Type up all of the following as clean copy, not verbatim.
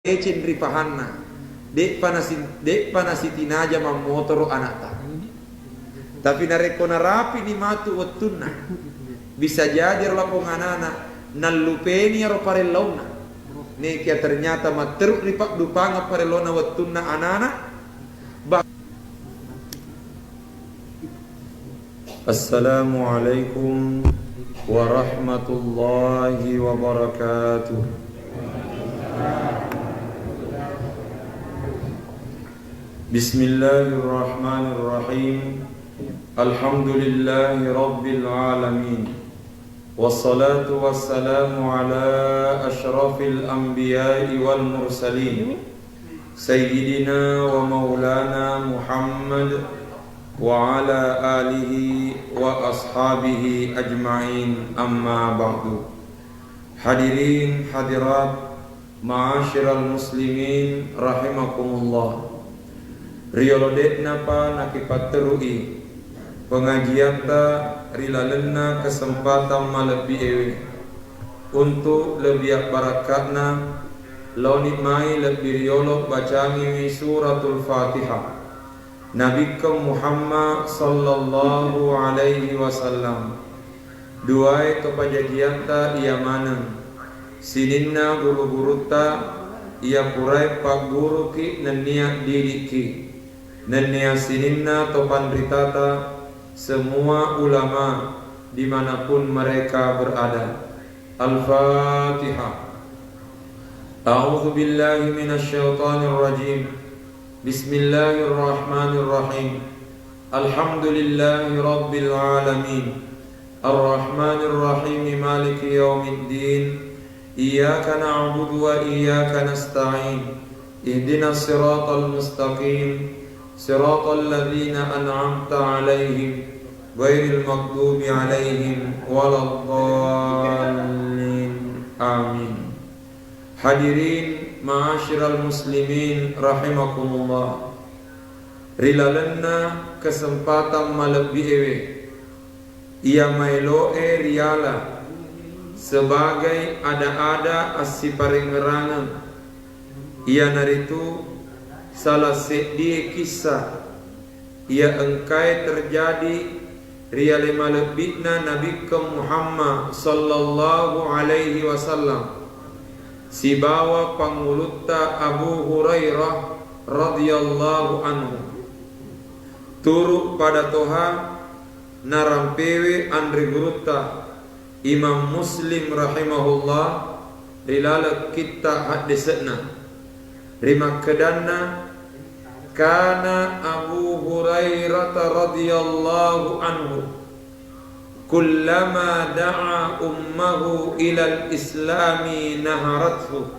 cendri pahanna dek panasitina aja mamotoro anata. Tapi nareko narapi ni matu wattunna bisa jadi lapong anana nallupeni aro parellona ne kia ternyata materuk ripak dupanga parellona wattunna anana. Assalamualaikum warahmatullahi wabarakatuh. Bismillahirrahmanirrahim. Alhamdulillahi rabbil alamin. Wassalatu wassalamu ala ashrafil anbiya'i wal mursalin Sayyidina wa maulana Muhammad wa ala alihi wa ashabihi ajma'in, amma ba'du. Hadirin hadirat ma'asyiral muslimin rahimakumullah. Riolodek napa nakipaterui pengajian ta rilalena kesempatan malebi ewe untuk lebih barakatna launi mai lebih riolo bacangi suratul Fatihah Nabi Muhammad sallallahu alaihi wasallam. Duai kepajajian ta ia maneng sininna guru-guru ta ia purai pak guru ki nenia diri ki nenia sininna topan ritata semua ulama dimanapun mereka berada. Al-Fatihah. A'udzu billahi minasyaitonir rajim. Bismillahirrahmanirrahim. Alhamdulillahi rabbil alamin. Ar-Rahmanir Rahim, Maliki yaumiddin. Iyyaka na'budu wa iyyaka nasta'in. Ihdinas siratal mustaqim. Siratal ladzina an'amta 'alaihim ghairil maghdubi 'alaihim waladdallin. Amin. Hadirin ma'asyiral muslimin rahimakumullah. Rilalenna kesempatan malebi ewe ia mailoe riala sebagai ada-ada asiparengerangan ia naritu salah sedih kisah ia engkai terjadi riale malebitna Nabi Muhammad sallallahu alaihi wasallam si bawa pangulutta Abu Hurairah radhiyallahu anhu turuk pada toha narampewe andri gurutta Imam Muslim rahimahullah rilala kita hadisna rima kedanna kana Abu Hurairah radhiyallahu anhu kullama da'a ummahu ilal islami naharathu.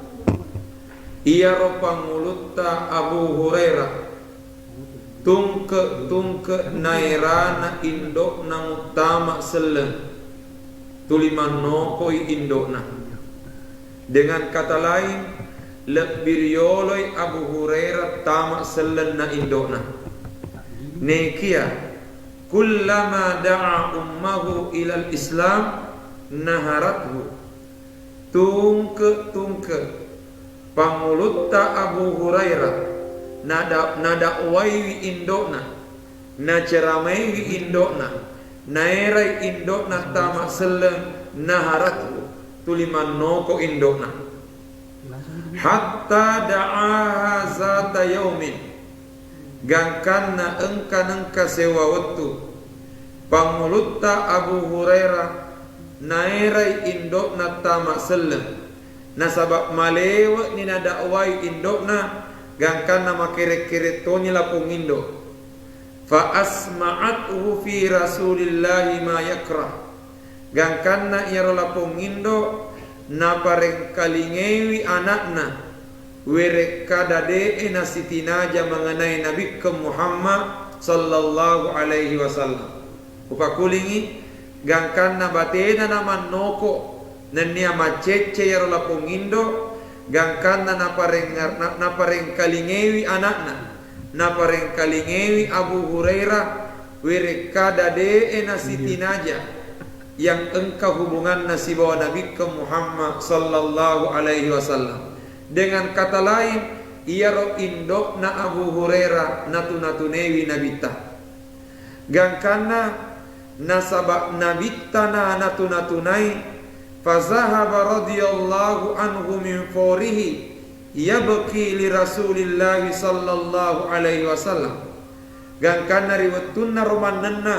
Ia ropangulutta Abu Hurairah tungke nairana indok nang utama selen tuliman nokoi indokna. Dengan kata lain lebih rioloi Abu Hurairah tamak selen na indokna. Nekia kullama da'a ummahu ilal islam naharathu. Tungke pangulutta Abu Hurairah nada waiwi indokna na ceramai indokna nairai indokna tamak selen naharathu tuliman noko indokna hatta da'aha zata yaumin gangkanna engka sewa waktu pangulutta Abu Hurairah nairai indokna tamak selen nasabab malewa ni nadakwai indokna gangkanna makere-kere toni lapung indo fa asma'atuhu fi rasulillahi ma yakrah gangkanna ia lapung indo na pareng kalingewi anakna wereka dade nasitinaja mengenai Nabi Muhammad sallallahu alaihi wasallam upakulingi gangkanna batena nama noko nenia macece ya lapung indo gangkanna na pareng kalingewi anakna na pareng kalingewi Abu Hurairah wereka dade nasitinaja yang engkau hubungan nasi bawa Nabi ke Muhammad sallallahu alaihi wasallam Dengan kata lain, ia ro indok na Abu Hurairah natu-natunewi nabita. Gangkana nasabak nabita na natu-natunai, fazahaba radhiyallahu anhu min fawrihi yabki li Rasulillah sallallahu alaihi wasallam. Gangkana riwayatuna romananna,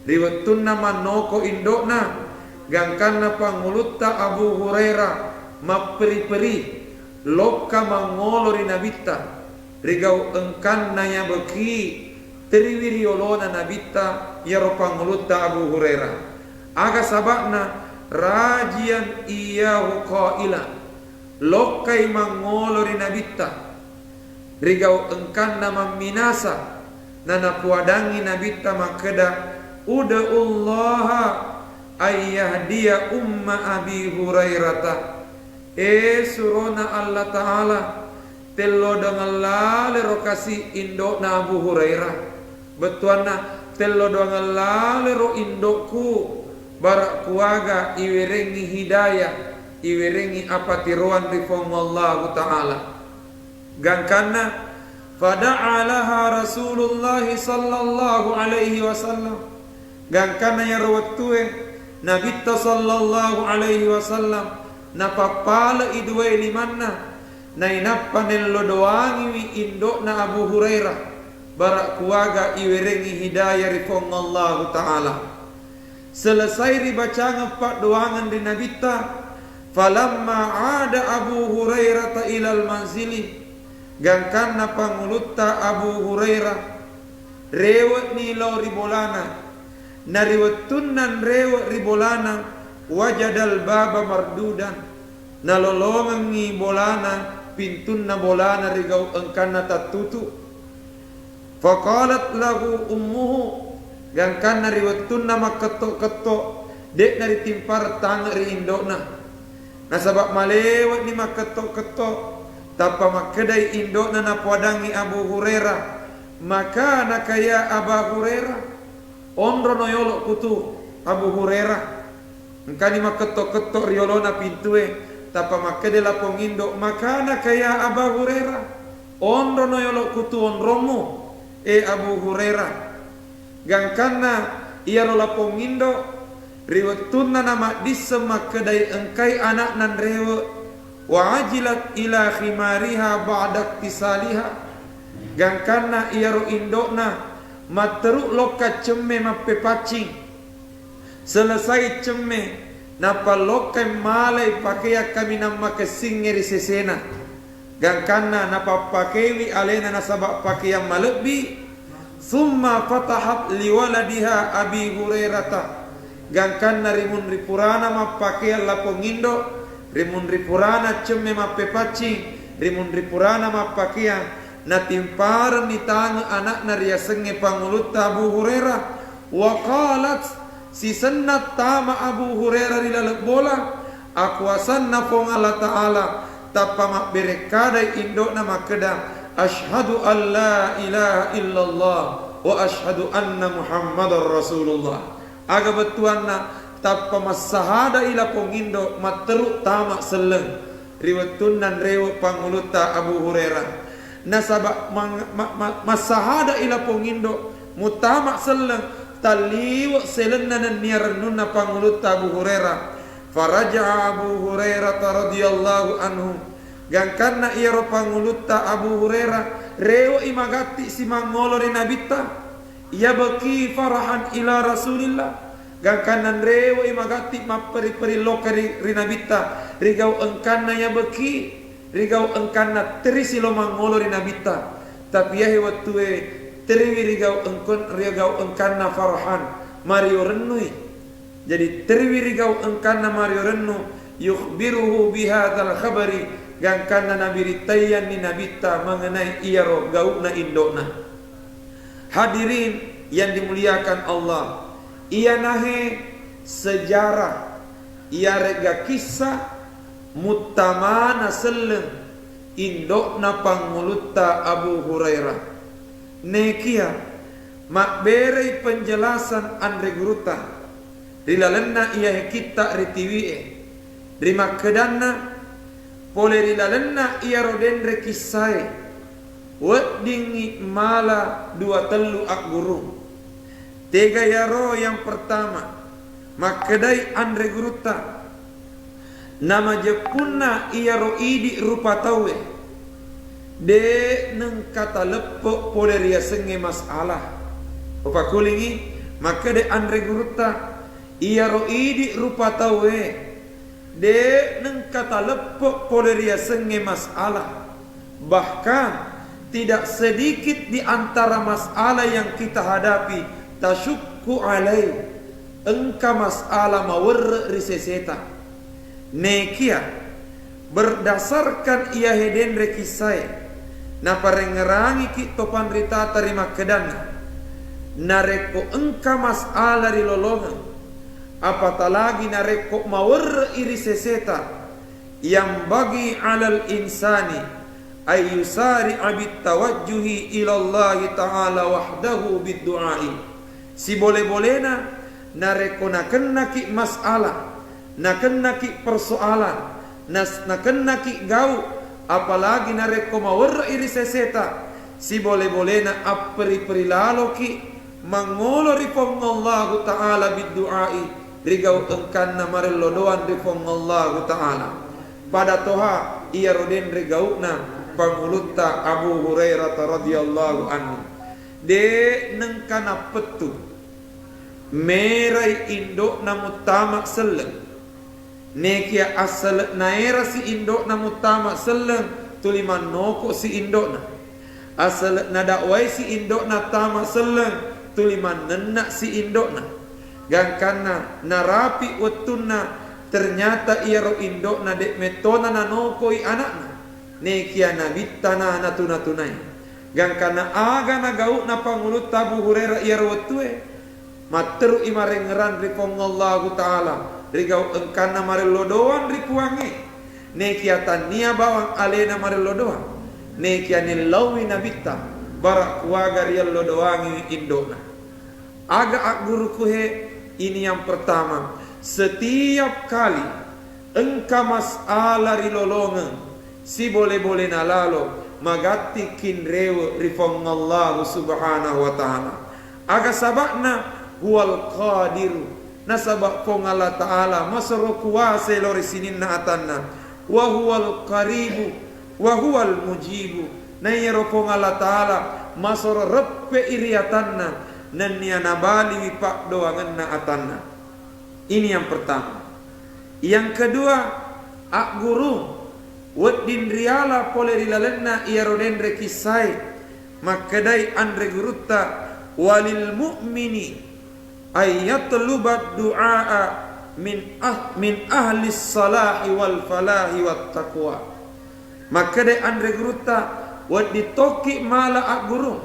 riwayatuna manoko indokna, gangkana pangulutta Abu Hurairah maperi-peri loka mangolori nabita rigau engkanna ya beki triwiriolona nabita ya pangulutta Abu Hurairah aga sabakna rajian iyahu qaila lokai mangolori nabita rigau engkanna maminasa nana kuadangi nabita makeda uda'ullaha ayyahdiya umma Abi Hurairata surona Allah Ta'ala tello dengan lale rokasi indok na Abu Hurairah betuana tello dengan lale ro indokku barak kuaga iwerengi hidayah iwerengi apa tiruan rifong Allah Ta'ala gangkana fada'alaha Rasulullah sallallahu alaihi wasallam gangkana ya rawatue nabita sallallahu alaihi wasallam napapala idwe limanna na inapanello doangi wi indok na Abu Hurairah barak kuaga iwerengi hidayah rifong Allah Ta'ala. Selesai dibaca pak doangan di nabita falamma ada Abu Hurairah ilal manzili gangkanna pangulutta Abu Hurairah rewet ni lo ribolana nariwettunan rewet ribolana wajadal baba mardudan nalolongan ngi bolana pintun na bolana rigau engkana tatutu faqalat lahu ummuhu gangkana riwatun nama ketok-ketok dek dari timpar tang ri indokna nasabak malewat ni maketok-ketok tapa makedai indokna na padangi Abu Hurairah maka nakaya Abu Hurairah ondro noyolok kutu Abu Hurairah engkani maketok-ketok riolona pintue tapa makede lapong indok makana kaya Abu Hurairah ondro noyolok kutu onromu Abu Hurairah gangkana ia lapong indok riwatuna nama disemak kedai engkai anak nan rewe wa ajilat ila khimariha ba'dak tisaliha gangkana ia ro indokna materuk loka cemme mape pacing selesai cemme napa lokai malai pakai kami nama kesingeri sesena gangkana napa pakai alena nasabak pakai yang malebi summa fatahat liwaladiha Abi Hurairah gangkana rimun ripurana mapakai lapong indo rimun ripurana cemme mape pacing rimun ripurana mapakai na timpar ni tang anak naria senge pangulut Abu Hurairah wa qalat si sennat tama Abu Hurairah di lalak bola aku asanna pong Allah Ta'ala tapa mak berekadai indok nama kedang asyhadu an la ilaha illallah wa asyhadu anna Muhammadar Rasulullah aga betuanna tapa masahada ila pong indok materuk tama seleng riwatunan rewa panguluta Abu Hurairah nasabak masahada ila pong indok mutamak seleng taliwa selenna nan niarnuna pangulut Abu Hurairah faraja Abu Hurairah radhiyallahu anhu gangkanna ia ro pangulut Abu Hurairah rewa imagati si mangolo ri nabita ia baki farahan ila Rasulillah gangkanan rewa imagati maperi-peri lokari ri nabita rigau engkanna ya baki rigau engkanna terisi lo mangolo ri nabita tapi ya watue teriwi rigau engkanna farhan mario renui jadi teriwi rigau engkanna mario rennu yukhbiruhu bihadzal khabari gangkanna nabi ritayan ni nabita mengenai ia ro gauna indona. Hadirin yang dimuliakan Allah, ia nahe sejarah ia rega kisah mutamana seleng indokna pangulutta Abu Hurairah nekia makberei penjelasan andre guruta rilalenna ia kita ritiwie rima kedanna poleri lalenna iya rodendre kisai weddingi mala dua telu ak guru tega yaro yang pertama makedai andre guruta nama jepunna iya ro idi rupa tawe de neng kata lepok poleria senge masalah opa kulingi makedai andre guruta iya ro idi rupa tawe de neng kata lepok poleria senge masalah. Bahkan tidak sedikit di antara masalah yang kita hadapi tasyukku alai engka masalah mawer riseseta nekia berdasarkan ia heden rekisai na parengerangi ki topan rita terima kedana nareko engka masalah rilolongan apatalaги nareko mawer iriseseta yang bagi alal insani ayyusari abit tawajjuhi ilallahi ta'ala wahdahu biddu'ai si boleh-bolehna nareko nakena ki masalah nakena ki persoalan nakena ki gau apalagi nareko mawer iri seseta si boleh-bolehna apri perilalo ki mangolori fongallahu ta'ala biddu'ai rigau engkanna marello doan di fongallahu ta'ala pada toha iya roden rigauna pangulutta Abu Hurairah radhiyallahu anhu de nengkana petu merai indok namu tamak seleng nekia asal naera si indok namu tamak seleng tuliman noko si indok na asal nadakwai si indok na tamak seleng tuliman nenak si indok na gangkana narapi wetunna ternyata ia ro indok na dek metona na nokoi anakna nekia nabitana natuna-tunai gangkana aga na gau na pangulut Abu Hurairah ia ro wetue materu imarengeran rifongallahu ta'ala rigau engkana marelodoan ripuange nekia tania bawang alena marelodoan nekia nilawi nabita barak kuaga rialodoangi indona aga ak guruku he ini yang pertama setiap kali engka masalah rilolongan si boleh-boleh nalalo magati kinrewe rifongallahu subhanahu wa ta'ala aga sabakna huwal qadiru nasabak kong Allah ta'ala masoro kuwase lori sinin na atanna wa huwal qaribu wa huwal mujibu na yero kong Allah ta'ala masoro reppe iriatanna nan niya nabali wipak doangan na atanna ini yang pertama yang kedua ak guru waddin riala poleri lalenna ia roden rekisai makadai andre gurutta walil mu'mini ayyatlubat du'a min ahli salahi wal falahi wat taqwa makadai andre gurutta waddi toki mala ak guru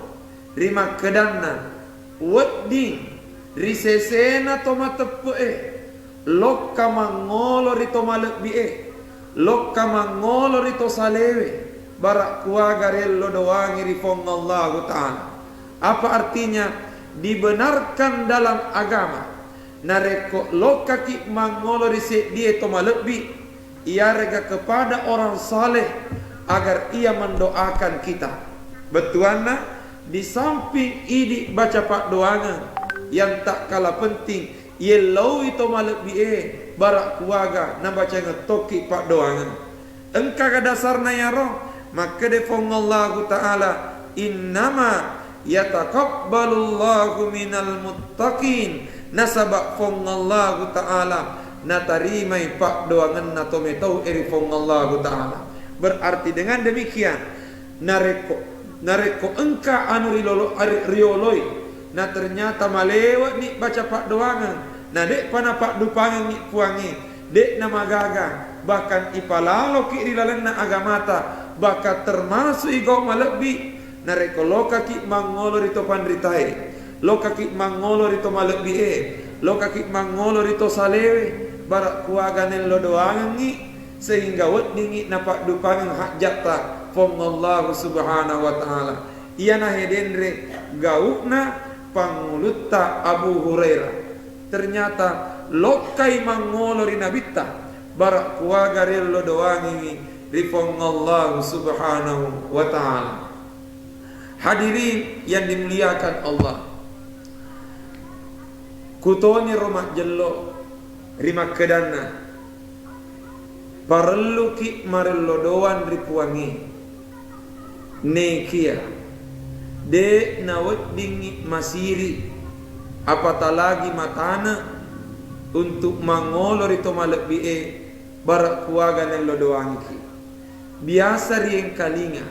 rima kedanna waddi risesena toma tepu lokka mangolo rito malekbi lokka mangolo rito salewe barak kuaga rello doangi rifongallahu ta'ala apa artinya dibenarkan dalam agama nareko lokka ki mangolo rise dia to malekbi ia rega kepada orang saleh agar ia mendoakan kita betuanna di samping idi baca pak doangan yang tak kalah penting yelau itu malek bie barak kuaga na baca ngetoki pak doangan engka ka dasarna ya roh maka defongallahu ta'ala innama yataqabbalullahu minal muttaqin nasabak fongallahu ta'ala na tarimai pak doangan na tometau eri fongallahu ta'ala berarti dengan demikian nareko engka anu rioloi na ternyata malewat ni baca pak doangan na dek pana pak dupangan ni puangi dek na magaga bahkan ipalalo ki rilalenna agamata baka termasuk igau malebbi nareko loka ki mangolo rito pandritai loka ki mangolo rito malebbi loka ki mangolo rito salewe barak kuaga nello doangan ni sehingga wadingi na pak dupangan hajata fongallahu subhanahu wa ta'ala iana hedenre gaukna pangulutta Abu Hurairah ternyata lokai mangolo rinabita barak kuaga rello doangi rifong Allah subhanahu wa ta'ala. Hadirin yang dimuliakan Allah, kutoni rumah jello rima kedana parellu ki marello doan ripuangi nekia de naweddingi masiri apatalaги matana untuk mangolo rito malebie barak kuaga nello doangi biasa rieng kalinga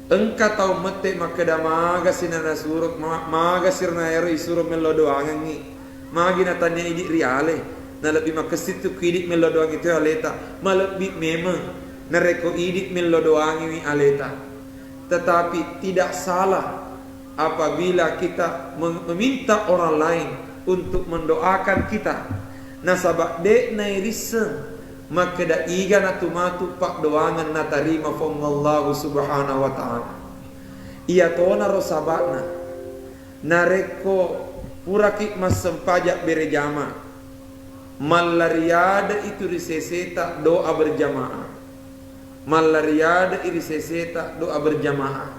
engka tau mete makeda maga sinana suruk maga sirna ero isuruk mello doangi magi natanya idi riale na lebih makasitu kidik mello doangi itu aleta malebih memang nareko idik mello doangi aleta. Tetapi tidak salah apabila kita meminta orang lain untuk mendoakan kita. Nasabak dek nairisem maka da iga natumatu pak doangan natarima fong Allah subhanahu wa ta'ala. Ia tona rosabakna nareko puraki mas sempajak berjama malariada itu riseseta doa berjamaah. Malariada iri seseta doa berjamaah.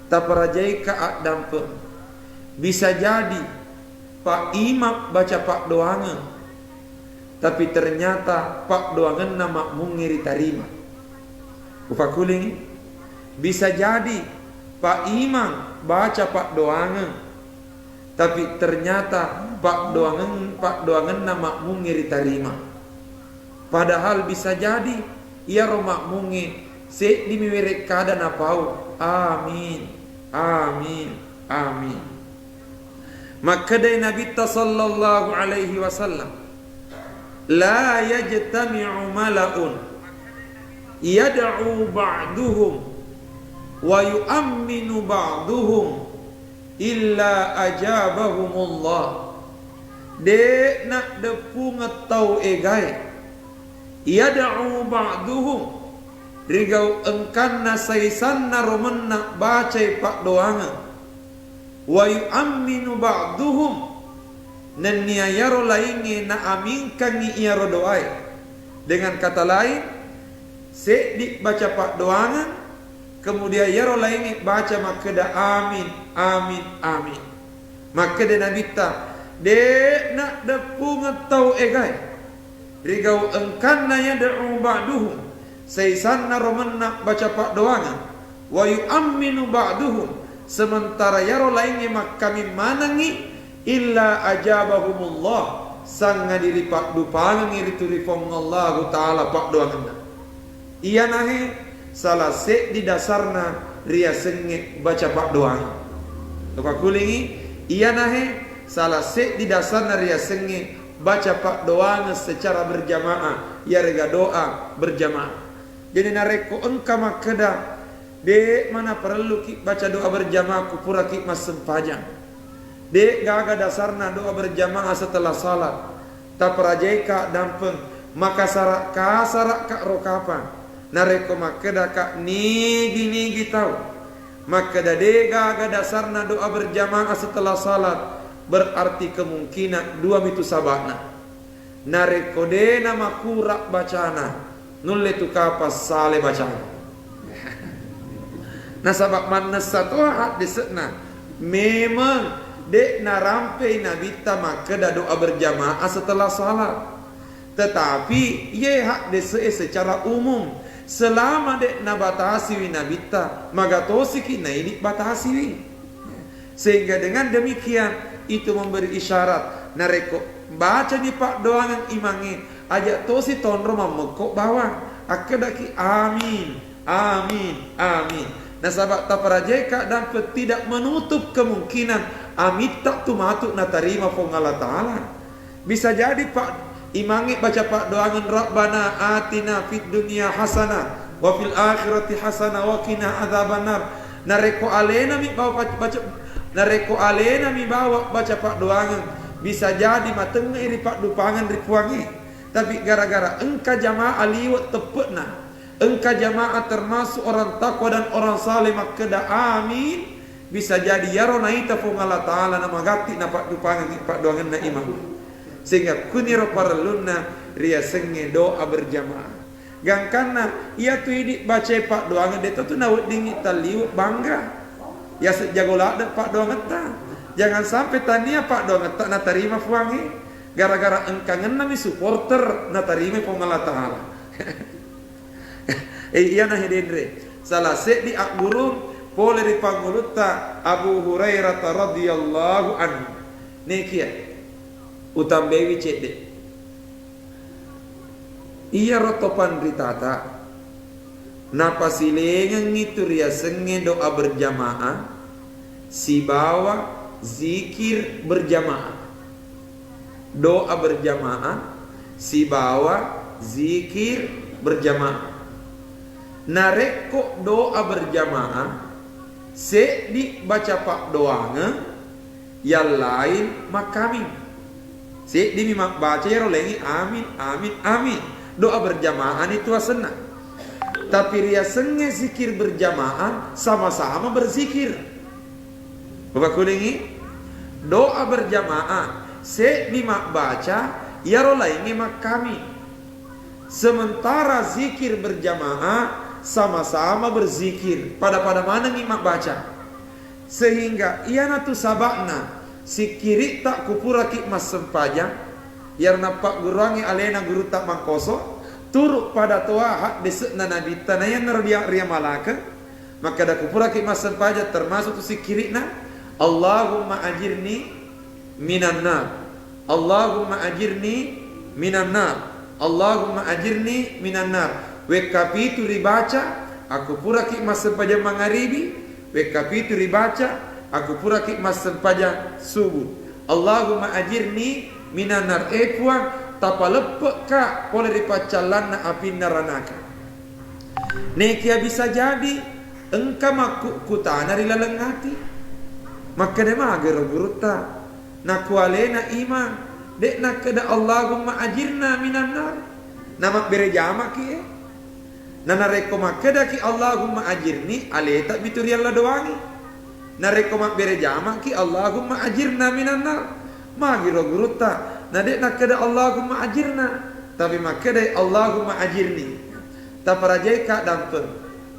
Taparajai ka dampe bisa jadi pak imam baca pak doangan tapi ternyata pak doangan nama mungiri tarima. Upakuling bisa jadi pak imam baca pak doangan tapi ternyata pak doangan nama mungiri tarima. Padahal bisa jadi ia romak mungi se dimiwirek kada napau amin amin amin. Maka dari Nabi sallallahu alaihi wasallam la yajtami'u mala'un yad'u ba'duhum wa yu'minu ba'duhum illa ajabahumullah. De nak depu ngetau egai yad'u ba'duhum rigau engkanna saisanna romenna bacai pak doangan wa yu'minu ba'duhum nan niayaro lainnya na aminkan ni iaro doai. Dengan kata lain se di baca pak doangan kemudian iaro lainnya baca makeda amin amin amin. Maka de nabita de nak depu ngetau egai rigau engkanna yad'u ba'duhum saisanna romenna baca pak doangan wa yu'minu ba'duhum sementara yaro lainnya mak kami manangi illa ajabahumullah sanga diri pak dupangan iritu rifong Allah ta'ala pak doangan. Ia nahe salah se di dasarna ria senge baca pak doangan. Tupak kulingi ia nahe salah se di dasarna ria senge baca pak doangan secara berjamaah ya rega doa berjamaah. Jadi nareko engka makeda de mana perlu ki baca doa berjamaah kupura ki mas sempajang. De gaga dasarna doa berjamaah setelah salat taprajai ka dampeng maka sarak ka rokapan nareko makeda ka nigi tahu makeda de gaga dasarna doa berjamaah setelah salat berarti kemungkinan dua mitu sabakna nareko de nama kurak bacana nulle tu kapas sale bacana. Nah sabak manna satu hak disetna memang dek narampe nabita maka da doa berjamaah setelah salat. Tetapi ye hak dese secara umum selama dek nabatasi wi nabita magatosi ki naidi batasi wi. Sehingga dengan demikian itu memberi isyarat nareko baca di pak doangan imangi aja tosi tonro mamekok bawang akedaki amin amin amin. Nah sahabat taparajeka dan tidak menutup kemungkinan amit tak tumatu natarima fong Allah Ta'ala. Bisa jadi pak imangi baca pak doangan Rabbana atina fid dunya hasanah wa fil akhirati hasanah wa qina adzabannar. Nareko alena mi bawa baca nareko alena mi bawa baca pak doangan. Bisa jadi mateng iri pak dupangan ripuangi. Tapi gara-gara engka jamaah liwat tepetna engka jamaah termasuk orang takwa dan orang saleh makeda amin bisa jadi yaro naita fong Allah Ta'ala nama gati na pak dupangan pak doangan na imam sehingga kuniro paralunna ria senge doa berjamaah. Gangkana ia tu hidik baca pak doang deto tu nawut dingit taliu bangga. Ya sejagola ada pak doang eta. Jangan sampai tania pak doang eta na tarima fuangi gara-gara engkangen nami supporter na tarima pengala taala. Iya nah hidendre. Salah se di akburung pole di pangguluta Abu Hurairah radhiyallahu anhu. Nekia utambewi cede. Iya rotopan ritata napasilengan itu ria senge doa berjamaah si bawa zikir berjamaah doa berjamaah si bawa zikir berjamaah nareko doa berjamaah se di baca pak doanga yang lain makami se di mimak baca ya rolengi amin amin amin. Doa berjamaah itu asena. Tapi ria senge zikir berjamaah sama-sama berzikir. Bapak kulingi doa berjamaah se nimak baca ya rolaingi mak kami. Sementara zikir berjamaah sama-sama berzikir. Pada mana ngimak baca. Sehingga iana tu sabakna si kiri tak kupuraki mas sempajang yar napak gurangi alena guru tak mangkoso turuk pada toa hak desek nabi tanaya nerdia ria malaka maka dak pura ki masan paja termasuk tu sikirina Allahumma ajirni minan nar Allahumma ajirni minan nar Allahumma ajirni minan nar we kapitu ribaca aku pura ki masan paja mangaribi we kapitu ribaca aku pura ki masan paja subuh Allahumma ajirni minanar ekwa tapalepek ka boleh dipacalan na api naranaka. Nekia bisa jadi engka makuk kutana rilalengati. Maka dema agar guruta na kualena iman dek nak kada Allahumma ajirna minan nar. Nama bere jama ki nana reko makada ki Allahumma ajirni aleta biturialla doangi. Na reko mak bere jama ki Allahumma ajirna minan nar. Magiro guruta nadek nak kada Allahumma ajirna tapi makada Allahumma ajirni ta parajai ka dampen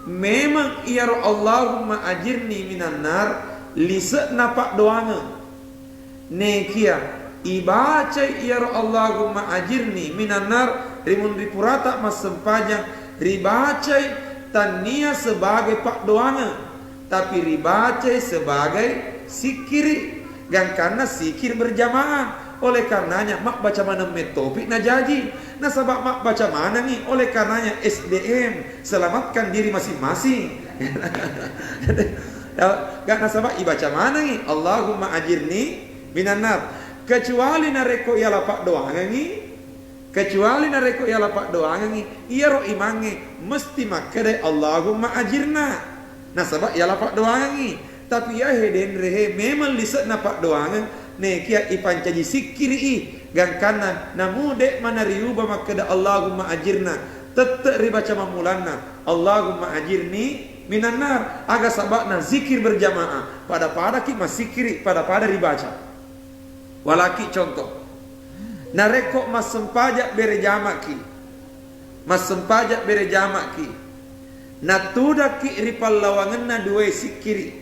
memang iya ro Allahumma ajirni minan nar lise napak doanga nekia ibaca iya ro Allahumma ajirni minan nar rimun ripurata mas sempajang ribaca tania sebagai pak doanga tapi ribaca sebagai sikiri gang karena sikir berjamaah oleh karenanya mak baca mana metopik na jaji nah sabab mak baca mana nih oleh karenanya SDM selamatkan diri masing-masing gak nasabak ibaca mana nih Allahumma ajirni minan nar kecuali nareko ya lapak doang nih kecuali nareko ya lapak doang nih iya ro imange mesti makade Allahumma ajirna nah sabab ya lapak doang nih tapi ya heden rehe memang liset napak doangan nekia ipancaji sikiri i gang kanan namu dek mana riuba makada Allahumma ajirna tetep ribaca mamulanna Allahumma ajirni minan nar aga sabakna zikir berjamaah pada ki masikiri pada ribaca walaki contoh nareko mas sempajak bere jamaki mas sempajak bere jamaki natuda ki ripal lawangan na dua sikiri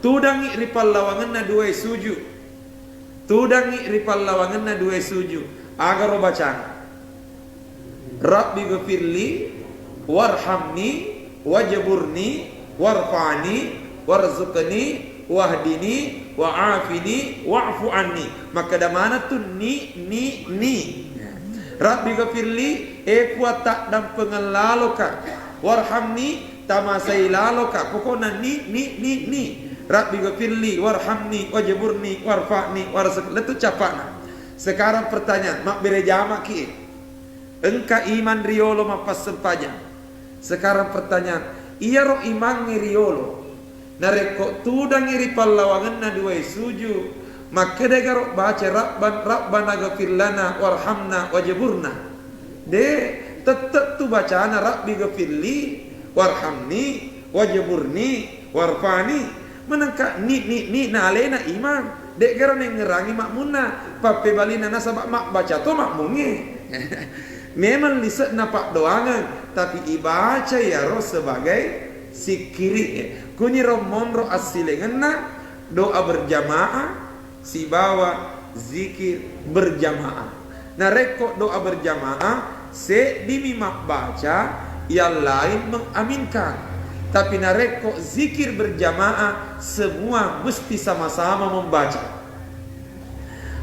tudangi ripal lawangan na dua suju tudangi ripal lawangan na dua suju agar bacaan Rabbi ghafirli warhamni wajburni warfa'ni warzuqni wahdini wa'afini wa'fu anni maka da mana tu ni Rabbi ghafirli kuat tak dan pengelaloka warhamni tamasai laloka pokoknya ni Rabbi ghafirli warhamni wajburni warfa'ni warzuqni itu capana. Sekarang pertanyaan mak bere jamak ki engka iman riolo mapas sempajang. Sekarang pertanyaan iya ro iman riolo nareko tudang iri pallawangan na dua suju maka degaro baca rabbana ghafir lana warhamna wajburna de tetep tu bacaan Rabbi ghafirli warhamni wajburni warfani menangka ni na alena iman dek garo neng ngerangi makmuna pape balina nasabak mak baca to makmunge Memang liset napak doangan, tapi ibaca ya roh sebagai sikiri. Kuni romonro asilengenna doa berjamaah, si bawa zikir berjamaah. Nah rekok doa berjamaah, se dimimak baca, yang lain mengaminkan. Tapi nareko zikir berjamaah, semua mesti sama-sama membaca.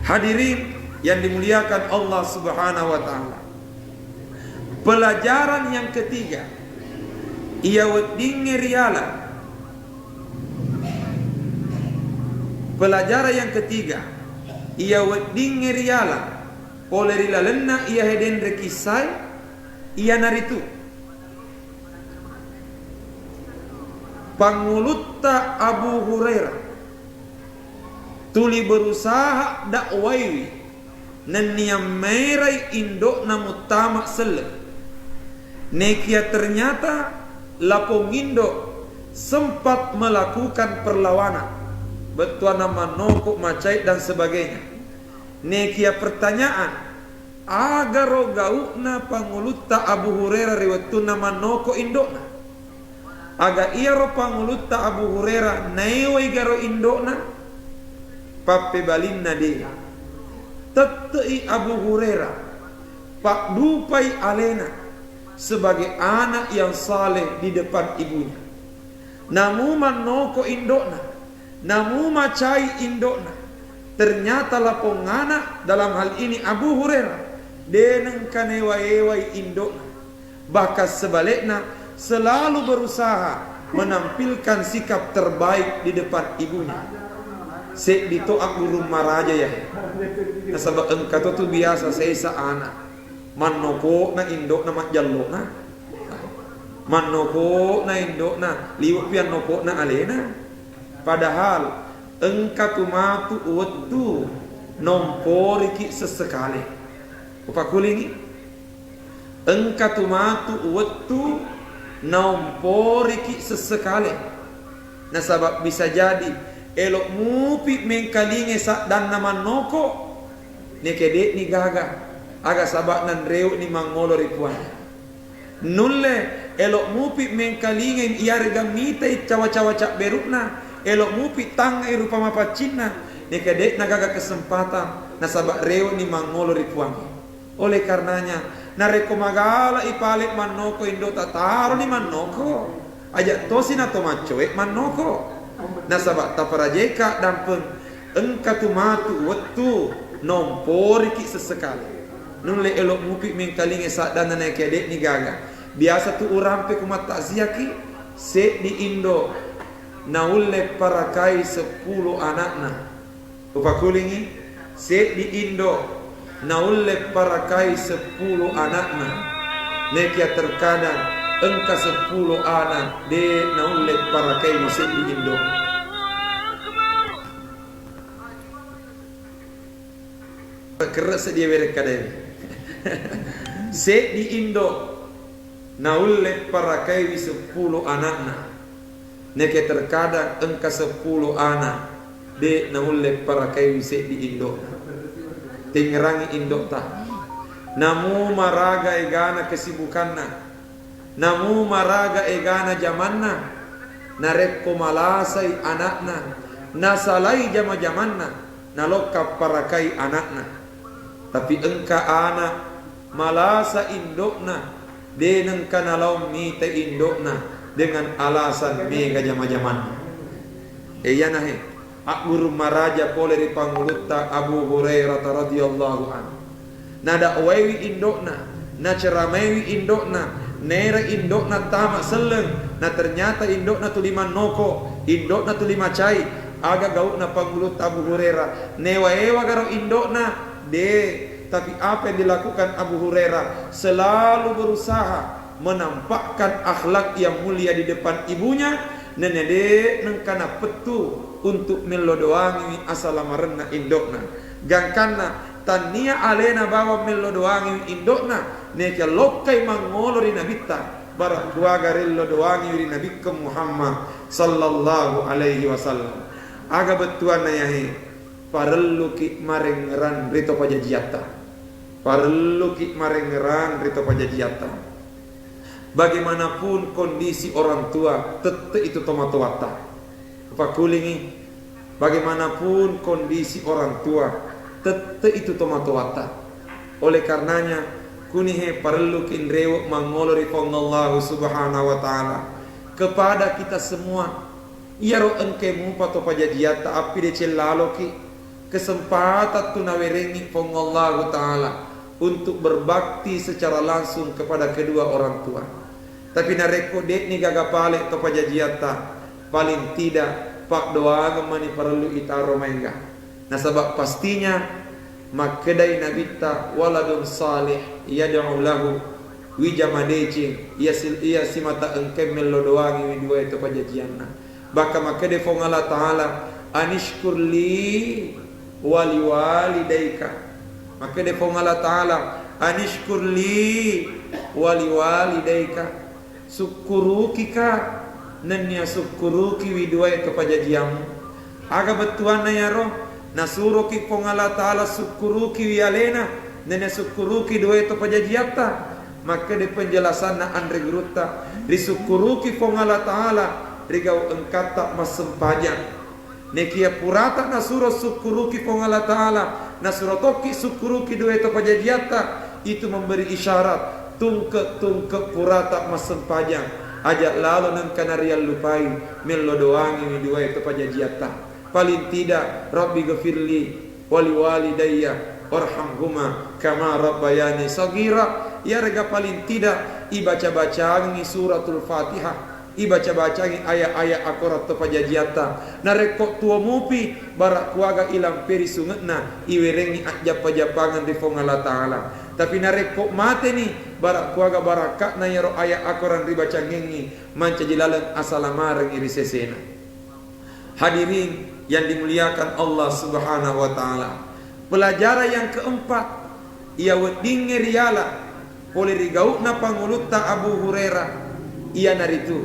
Hadirin yang dimuliakan Allah Subhanahu wa taala. Pelajaran yang ketiga, ia wedinge riala. Pelajaran yang ketiga, ia wedinge riala. Oleh rilalenna ia heden rekisai, ia naritu. Pangulutta Abu Hurairah tuli berusaha dakwai neniam merai indok namu tamak selek. Nekia ternyata lapong indok sempat melakukan perlawanan, betua nama nokok macai dan sebagainya. Nekia pertanyaan, agar gaukna pangulutta Abu Hurairah riwayatun nama nokok indokna. Aga iya ro pangulutta Abu Hurairah naiwai garo indokna pape balinna dia. Tettei Abu Hurairah pak dupai alena sebagai anak yang saleh di depan ibunya. Namu manoko indokna, namu macai indokna. Ternyata lapong anak dalam hal ini Abu Hurairah deneng kanewai indokna. Bahkan sebaliknya selalu berusaha menampilkan sikap terbaik di depan ibunya. Sek ditoak guru maraja ya. Nasabak engkau tu biasa seisa anak. Manoko na indok na majallo na. Manoko na indok na liwat pian noko na alena. Padahal engkau tu matu uwatu nomporiki sesekali. Upakulingi. Engkau tu matu uwatu nomporiki sesekali. Nah sabab bisa jadi elok mupi mengkalinge sak dan nama noko ni kedek ni gaga aga sabab nan reu ni mangolo ripuan nulle elok mupi mengkalinge iarga mitai cawa-cawa cak berukna elok mupi tang rupa mapa Cina ni kedek na gaga kesempatan na sabab reu ni mangolo ripuan. Oleh karenanya nareko magala ipalik manoko indo tataro ni manoko ajak tosin atau macoek manoko nasabak taparajeka dampeng engkatu matu wetu nomporiki sesekali nule elok mupi mengkalinge sak dan naik kedek ni gaga biasa tu urampe kumat takziaki se di Indo naulle parakai 10 anakna upakulingi se di Indo naulle parakai 10 anakna nekia terkadang engka 10 anak de naulle parakai musik di Indo. Keras dia mereka deh. Se di Indo naulle parakai 10 anakna. Neke terkadang engka 10 anak de naulle parakai musik di Indo. Tingrangi Indo ta. Namu maraga egana kesibukanna. Namu maraga egana jamanna narekko malasai anakna nasalai jama-jamanna nalokka parakai anakna tapi engka anak malasa indokna deneng kanalau mite indokna dengan alasan mega jama-jamanna eyana he akbur maraja poleri pangulutta Abu Hurairah radhiyallahu anhu nada wewi indokna na ceramewi indokna nera indok na tamak seleng na ternyata indok na tuliman noko indok na tulima cai aga gauk na panggulut Abu Hurairah newa ewa garo indok na de tapi apa yang dilakukan Abu Hurairah selalu berusaha menampakkan akhlak yang mulia di depan ibunya nenek de nengkana petu untuk melodoangi asalamarena indok na gangkana tania alena bawa melodoangi indokna neka lokai mangolori nabita barak duaga rello doangi uri nabi Muhammad sallallahu alaihi wasallam aga betuan yahi parellu ki marengeran rito pajajiata perlu ki marengeran rito pajajiata. Bagaimanapun kondisi orang tua, tetap itu tomatoata. Apa kulingi? Bagaimanapun kondisi orang tua, tetap itu tomatoata. Oleh karenanya, kunihe perlu kinrewo mangolori Allah subhanahu wa ta'ala kepada kita semua. Iya ro engkemu pato pajajiata api de celaloki kesempatan tunawerengi Allah ta'ala untuk berbakti secara langsung kepada kedua orang tua. Tapi nareko dek ni gagapale to pajajiata paling tidak pak doa gemani perlu itaro mengga. Nah sebab pastinya makedai nabita waladun salih yad'u lahu wijamadeci ia simata engkem melo doangi widua itu pajajianna. Baka makede fong Allah ta'ala anishkurli wali walidaika. Makede fong Allah ta'ala anishkurli wali walidaika. Syukuruki ka nanya syukuruki widua itu pajajiamu. Aga betuana ya roh nasuruki fong Allah ta'ala syukuruki wialena nanya syukuruki dua itu pajajiata. Maka di penjelasan na andre gruta risukuruki fong Allah ta'ala rigau engkata masempajang nekia purata nasuro syukuruki fong Allah ta'ala nasurotoki syukuruki dua itu pajajiata. Itu memberi isyarat tungke purata masempajang ajak lalu nang kanarial lupai melo doangi dua itu pajajiata. Paling tidak Rabbi ghafirli wali walidayya warhamhuma kama rabbayani sagira. Ya rega paling tidak ibaca-baca ngi suratul Fatihah, ibaca-baca ngi ayat-ayat akurat to pajajiata. Nareko tua mupi barak kuaga ilang peri sungetna iwerengi ajap-japangan di fong Allah ta'ala. Tapi nareko mate ni barak kuaga barakat na yaro ayat akuran ribaca ngengi manca jilalan asalamareng iri sesena. Hadirin yang dimuliakan Allah subhanahu wa ta'ala, pelajaran yang keempat ia wedinge riala oleh rigaukna panguluta Abu Hurairah ia naritu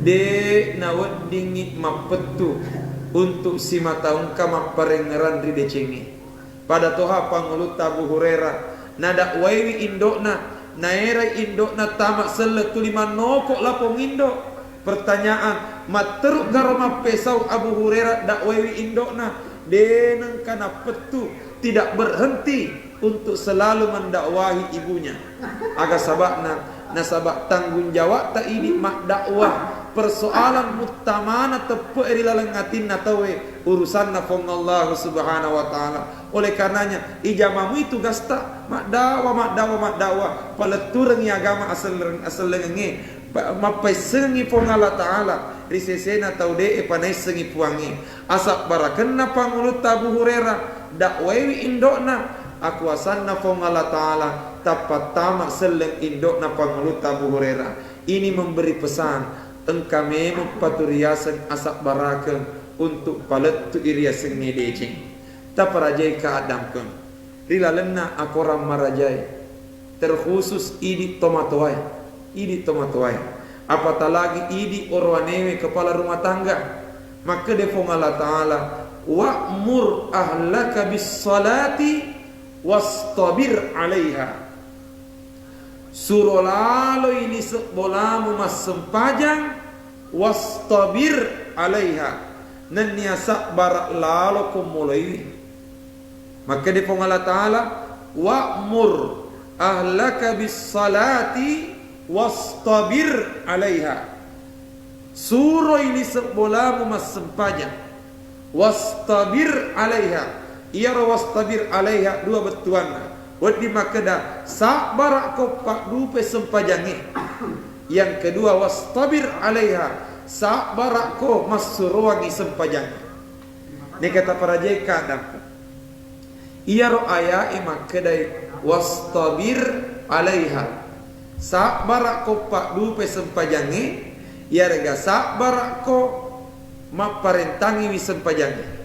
de na wedingi mapetu untuk simataun kama parengeran ridecengi pada toha panguluta Abu Hurairah nada waiwi indokna naera indokna tamak selek tuliman nokok lapong indok. Pertanyaan materuk garoma pesau Abu Hurairah dak waiwi indokna deneng kana petu tidak berhenti untuk selalu mendakwahi ibunya. Aga sabakna nasabak tanggung jawab tak ini mak dakwah persoalan mutamana tepe rilalengatin natawe urusan nafong Allah subhanahu wa ta'ala. Oleh karenanya ijamamu itu gasta mak dakwah paletureng agama asal lenge mapai sengi fong Allah ta'ala risesena tau de panai sengi puangi asak barakenna pangulut Abu Hurairah dakwawi indokna aku asanna fong Allah ta'ala tapat tamak seleng indokna pangulut Abu Hurairah. Ini memberi pesan engkame paturiasan asak baraka untuk palet tu iria sengi decing taparajai kaadamkan rilalenna akoram marajai terkhusus idi tomatoai apatah lagi idi orwanewe kepala rumah tangga. Maka defong Allah ta'ala wa'mur ahlaka bis salati wastabir alaiha. Suruh lalu ini sebolamu mas sempajang wastabir alaiha naniasak barak lalu kumulai. Maka defong Allah ta'ala wa'mur ahlaka bis salati wastabir alaiha. Suruh ini sebolamu mas sempajang wastabir alaiha. Ia wastabir alaiha dua betuan wadi makeda sabar ko pak dupe sempajangi. Yang kedua wastabir alaiha sabar ko masuruangi sempajangi. Ini kata para jeka dan ia ro ayat makeda wastabir alaiha sabar ko pak dupe sempajangi. Ya rega sabar ko maparentangi wisempajangi.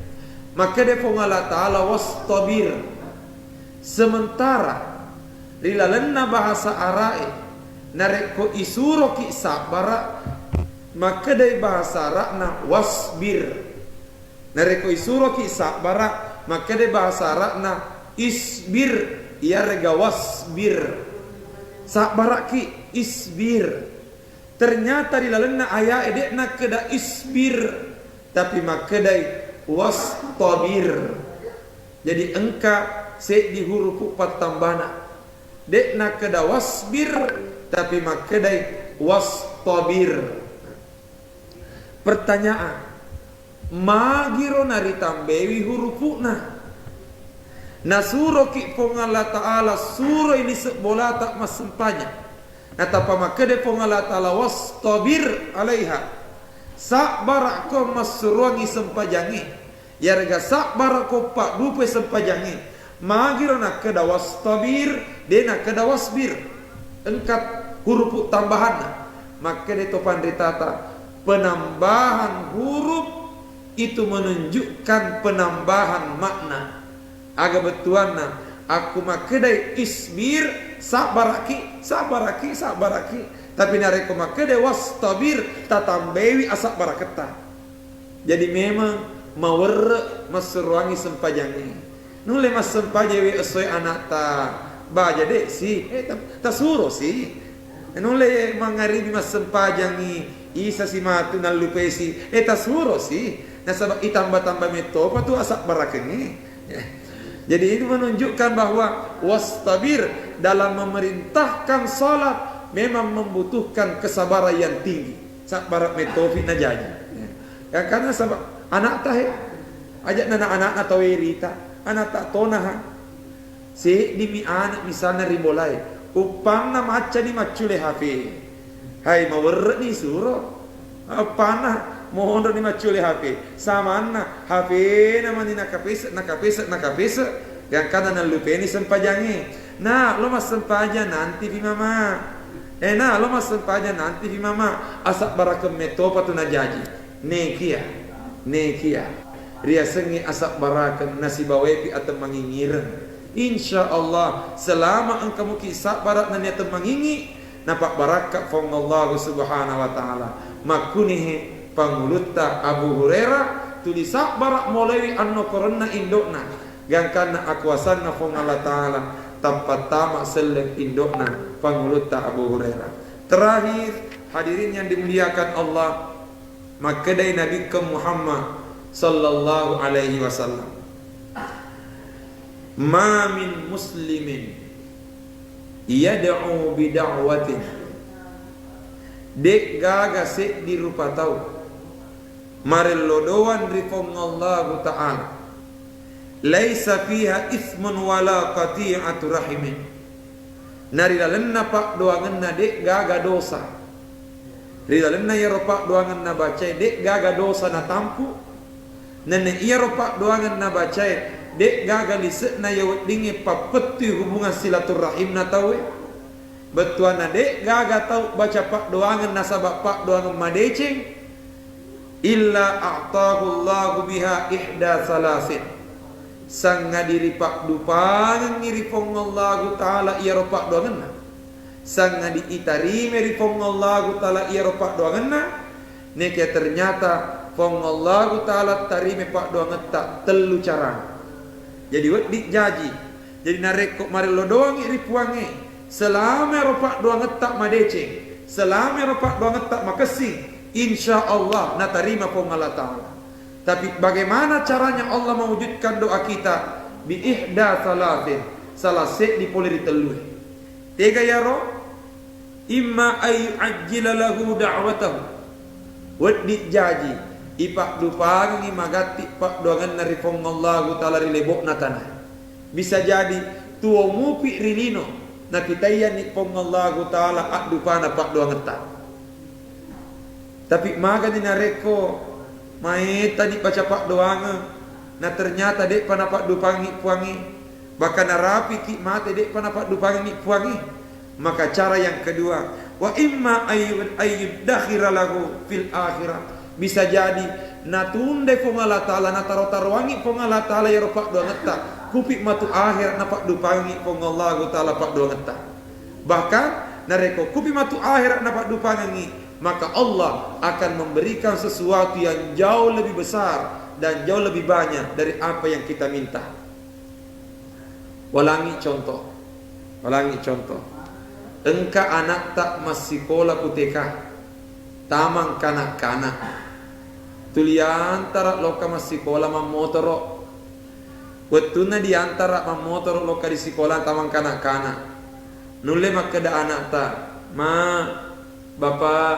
Maka defong Allah ta'ala wastabir. Sementara rilalenna bahasa arai nareko isuro ki sabara maka dari bahasa arakna wasbir. Nareko isuro ki sabara maka dari bahasa arakna isbir ya rega wasbir. Sabaraki isbir. Ternyata di dalamnya ayat edekna keda isbir, tapi makedai wastabir. Jadi engka se di huruf pat tambana. Dekna keda wasbir, tapi makedai wastabir. Pertanyaan, magiro nari tambewi hurufuna. Nasuro ki pong Allah Ta'ala suro ini sebola tak masempanya. Natapa makede pong Allah Ta'ala wastabir alaiha. Sabar ko masuruangi sempajangi. Yarga sabar ko pak dupe sempajangi. Magiro nak keda wastabir, dena keda wasbir. Engkat huruf tambahan. Makede topan ditata penambahan huruf itu menunjukkan penambahan makna. Aga betuanna aku makedai isbir sabaraki. Tapi nareko makedai wastabir tatambewi asak baraketa. Jadi memang mawer masuruangi sempajangi. Nule mas sempajawi asoy anak ta baja dek si ta suruh si. Nule mangaribi mas sempajangi isa si matu nalupesi ta suruh si. Nasabak itambah-tambah metopa tu asak barakeni. Jadi itu menunjukkan bahwa wastabir dalam memerintahkan salat memang membutuhkan kesabaran yang tinggi. Sabar metofi najaji. Ya karena sabab anak tahe ajak anak-anak atau werita, anak tak tonah. Si dimi anak misalnya ribolai, upang na maca di macule hafi. Hai mawer ni suro. Panah mohon ni macule HP sama anna HP nama ni nakapesa yang kada nalupeni sempajangi. Nah lo mas sempaja nanti di mama. Nah lo mas sempaja nanti di mama. Asak barakem metopa tu najaji. Nekia riasengi asak barakem nasi bawepi atau mangingiren. Insya Allah selama engkau kisah barat nani atau mangingi napak barakat fong Allah subhanahu wa ta'ala. Makunihi pangulutta Abu Hurairah tulisak barak mulai anno korona indokna gangkana akuasanna fong Allah Ta'ala tanpa tamak selek indokna pangulutta Abu Hurairah. Terakhir hadirin yang dimuliakan Allah, makedai Nabi ke Muhammad sallallahu alaihi wasallam, ma min muslimin yad'u bida'watin dek gaga se di rupa tau maril lodowan rifong Allah Ta'ala laisa fiha ismun wala qati'atu rahimin. Nari dalenna pak doanganna dek gaga dosa. Ri dalenna ya ropak doanganna bacai dek gaga dosa na tampu. Nene iya ropak doanganna bacai dek gaga lisekna ya wedingi papetti hubungan silaturahim na tawe. Betuana dek gaga tau baca pak doangan nasabak pak doangan madecing illa a'tahu Allahu biha ihda salasin. Sang ngadiri pak dupangan ngiri pong Allah Ta'ala iya ropak doangan na. Sang ngadi itari meri pong Allah Ta'ala iya ropak doangan na. Neke ternyata pong Allah Ta'ala tarime pak doangan tak telu cara. Jadi wedik jaji. Jadi nareko mari lo doang iri puange. Selama ropak doang ngetak madecing, selama ropak doang ngetak makasih, insya Allah na tarima pong Allah Ta'ala. Tapi bagaimana caranya Allah mewujudkan doa kita? Bi ihda salatin, salah se di poli ditelui. Tiga ya roh, imma ayu ajjila lahu da'watahu. Waddi jaji, ipak dupangi magati pak doangan nari pong Allah Ta'ala rilebok na tanah. Bisa jadi tuo mupi rilino. Na kita ni pong Allah Ta'ala akdu pana pak doang ngetak. Tapi maga ni nareko maeta ni baca pak doang. Na ternyata dek pana pak dupangi puangi. Bahkan narapi ki mate dek pana pak dupangi puangi. Maka cara yang kedua, wa imma ayyud dakhira lahu fil akhirah. Bisa jadi natunde pong Allah Ta'ala na taro-taroangi pong Allah Ta'ala ya ropak doang ngetak. Kupik matu akhir napak dupangi pong Allah Ta'ala pak doang ngetak. Bahkan nareko kupik matu akhir napak dupangi, maka Allah akan memberikan sesuatu yang jauh lebih besar dan jauh lebih banyak dari apa yang kita minta. Walangi contoh. Engka anak tak masih sekolah kuteka, tamang kanak-kanak. Tuliantara loka masih sekolah mamotoro. Wettuna diantara mamotoro loka di sekolah tamang kanak-kanak. Nulle makada anak tak, bapak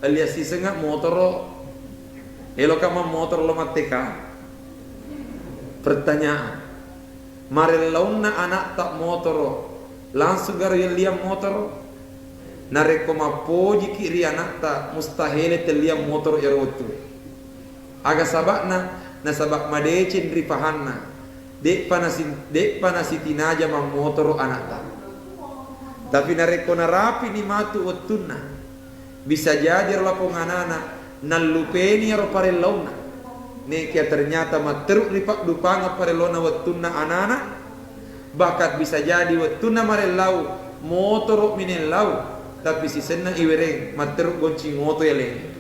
alias si sengak motoro. Eloka mamotoro lo mateka. Pertanyaan. Marelauna anak tak motoro. Langsung gari liam motor nareko mapoji kiri anak ta mustahil liam motor erotu aga sabakna na sabak madecin ripahanna dek panasitin aja mam motor anak ta tapi nareko narapi ni matu wetunna bisa jadi laponganana nallupeni ro parelauna nekia ternyata materuk ripak dupanga parelona wetunna anana bakat bisa jadi wettuna marelau motor minelau tapi si senna iwereng materuk goncing moto ya leng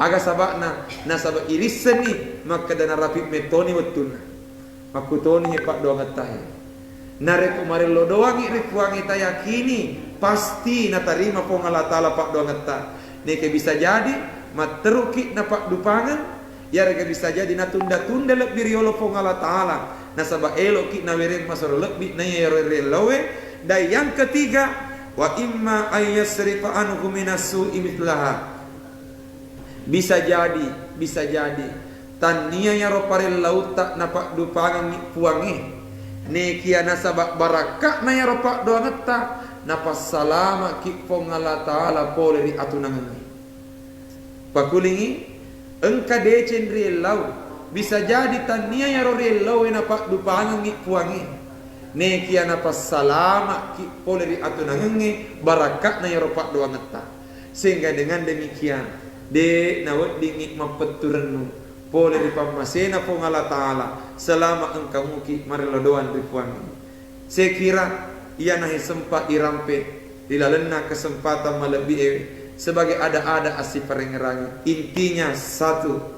aga sabakna na sabak irisan ni maka dana rapi metoni wettuna makutoni pak doang tahe nareku marelo doang rikuangi tayakini pasti na tarima pongala taala pak doang tah neke bisa jadi materuki na pak dupangan ya rega bisa jadi na tunda-tunda lebih riolo pongala taala nasabah elo ki nawereng masor lebih na yerelawe dan yang ketiga wa imma ayyasrifa anhu minasu imitlaha bisa jadi tania ya ro parel lauta napak dupangan puangi nekia nasabak barakah na ya ro pak doangeta napas salama ki pongala taala pole ri atunangan pakulingi engka decen relau bisa jadi tania ya rori lawe na pak dupangan ngi puangi nekia na pas salama ki poleri atunangi barakat na ya ropak doang ngeta sehingga dengan demikian de na weddingi mapeturenu poleri pamasena pongala taala selama engkau muki marilodoan ripuangi sekira ia nahi sempat irampe dilalena kesempatan melebihi sebagai ada asih perengerangi intinya satu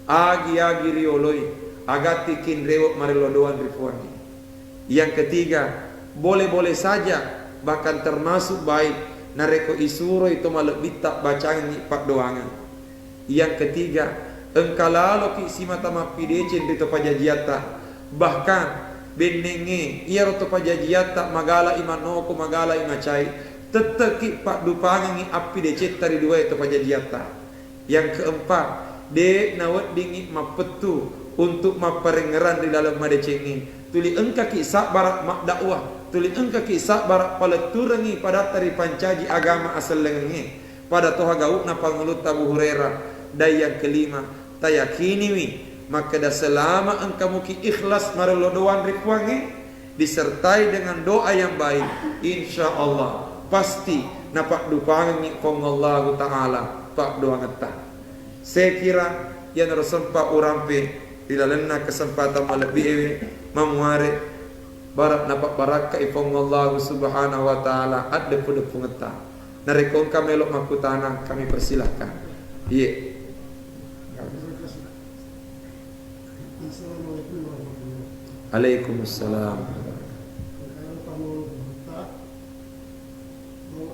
agi rioloi agati kin rewok marilodoan rifuani. Yang ketiga boleh saja bahkan termasuk baik nareko isuro itu malebita bacaan ni pak doangan. Yang ketiga engkalalo ki simata mapidecen di topajajiata bahkan benenge ia roto pajajiata magala imanoko magala imacai teteki pak dupangan ni api decet tari dua itu pajajiata. Yang keempat de nawat dingi mapetu untuk maperengeran di dalam madecengi tuli engka kisah barak mak dakwah tuli engka kisah barak paleturengi pada tari pancaji agama asal lengengi pada toha gauk na pangulut Abu Hurairah dan yang kelima tayakini wi maka dah selama engka muki ikhlas marelodoan rikuangi disertai dengan doa yang baik insyaallah pasti napak dupangi kong Allah Ta'ala pak doa ngetah. Saya kira yang sempat urampe tidak lena kesempatan melebihi memuare barat napak baraka ipong Allah Subhanahu wa taala ada pada pengeta. Narekong kami elok makutana kami persilahkan. Iya. Waalaikumsalam.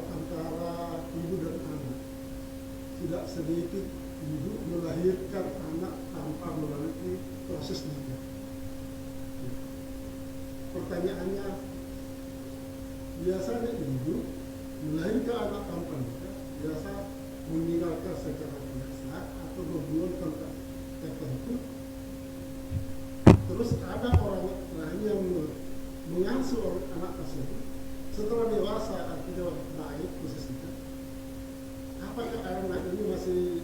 Antara ibu dan anak tidak sedikit ibu melahirkan anak tanpa melalui proses nikah. Pertanyaannya, biasanya ibu melahirkan anak tanpa nikah biasa meninggalkan secara biasa atau hubungan kontak tertentu. Terus ada orang lain yang mengasuh anak tersebut setelah dewasa artinya baik posisinya. Apakah anak ini masih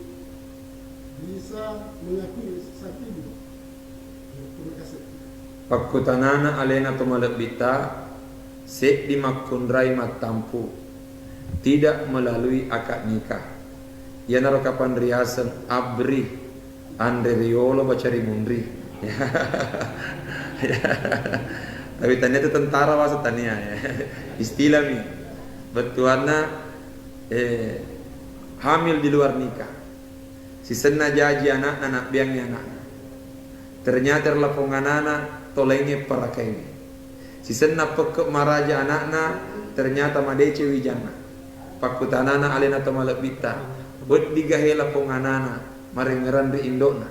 bisa mengakui saat ini? Terima kasih. Pakutanana alena tumalebita sek dimakundrai matampu tidak melalui akad nikah. Ia narokapan riasan abri andre riolo bacari mundri. Tapi tanya itu tentara masa tanya ya. Istilah mi betuana hamil di luar nikah. Si senna jaji anak biangnya anak. Ternyata lapongan anak tolengnya para kaini. Sisenna peke maraja anakna ternyata madece wijana. Pakutanana alena to malebita. Bot digahela ponganana marengeran di indona.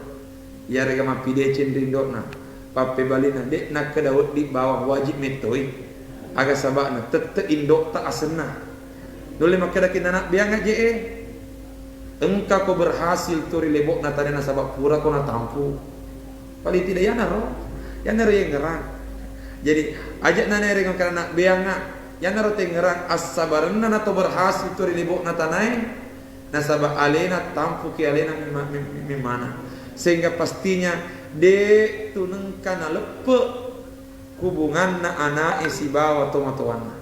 Ya rega mapidece di indona. Pape balina dek nak kedawut di bawah wajib metoi. Aga sabakna tete indok tak asena. Dole makeda kinana bianga je engka ko berhasil turi lebok na tadena sabak pura ko na tampu. Paling tidak yana ro. Yana ro yang ngerang. Jadi ajak nana rega kana bianga yana ro tengerang as-sabarna na to berhasil turi lebok na tanai. Na sabak alena tampu ki alena mimana. Sehingga pastinya de tunengkana lepe hubungan na anak si bawa tomatowana.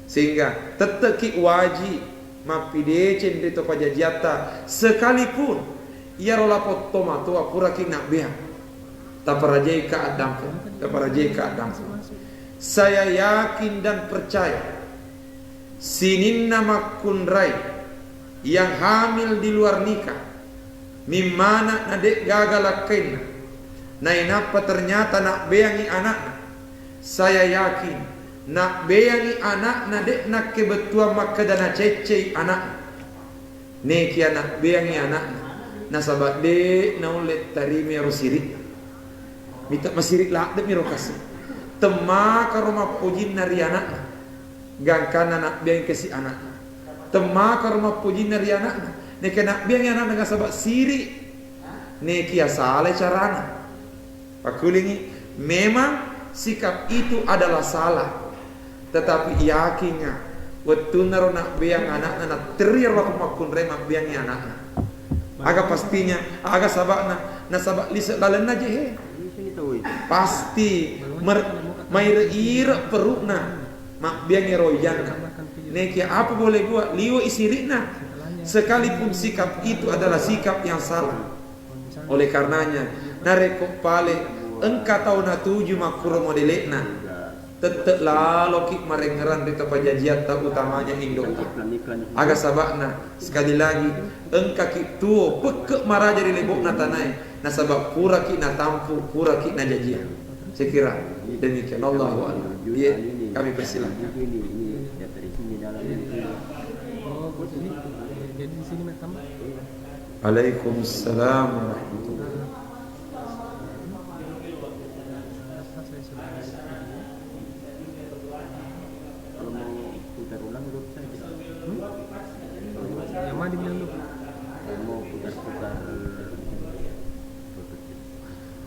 Sehingga teteki waji mapide cendri to pajajiata sekalipun ia rola tomato apura kina bea taparajai ka adam. Saya yakin dan percaya sininna makunrai yang hamil di luar nikah mimana nadek gagalakain nainapa ternyata nak beangi anak. Saya yakin nak beangi anak nadek nak kebetua makadana cece anak neki anak beangi anak nasabat de naulet tarimi rosirik mita masirik la de mirokasi tema karoma pujin nari anak gangkana nak beangi kesi anak tema karoma pujin nari anak neki nak beangi anak dengan sabat siri neki asale carana pakulingi memang sikap itu adalah salah, tetapi yakinnya waktu naro nak beang anak nak teriar waktu makun rema beangi anak agak pastinya agak sabakna na sabak lisa dalan aja pasti maire ira perukna mak beangi royana neki apa boleh buat liwa isirikna sekalipun sikap itu adalah sikap yang salah. Oleh karenanya nareko pale engka tahun tujuh makuro modelekna tetep lalo kik marengeran di tempat jajiat utamanya Indo agak sabakna sekali lagi engka kik tuo peke marah jadi lebok na tanai na sabak pura kik na tampu pura kik na jajian. Saya kira demikian. Allahu a'lam. Ya, kami persilahkan. Waalaikumsalam warahmatullahi.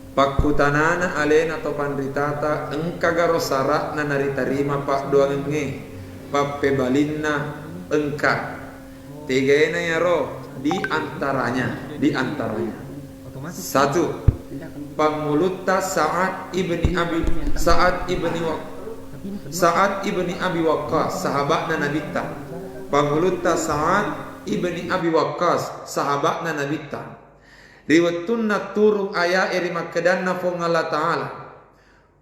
Pakutanana alena atau pandritata engka garo sarak na naritarima pak doang nge pape balinna engka tiga ya roh di antaranya satu pangulutta Sa'ad ibni Abi Waqqas sahabatna nabita pangulutta Sa'ad ibni Abi Waqqas sahabatna nabita riwatunna turu aya eri makadanna fong Allah Ta'ala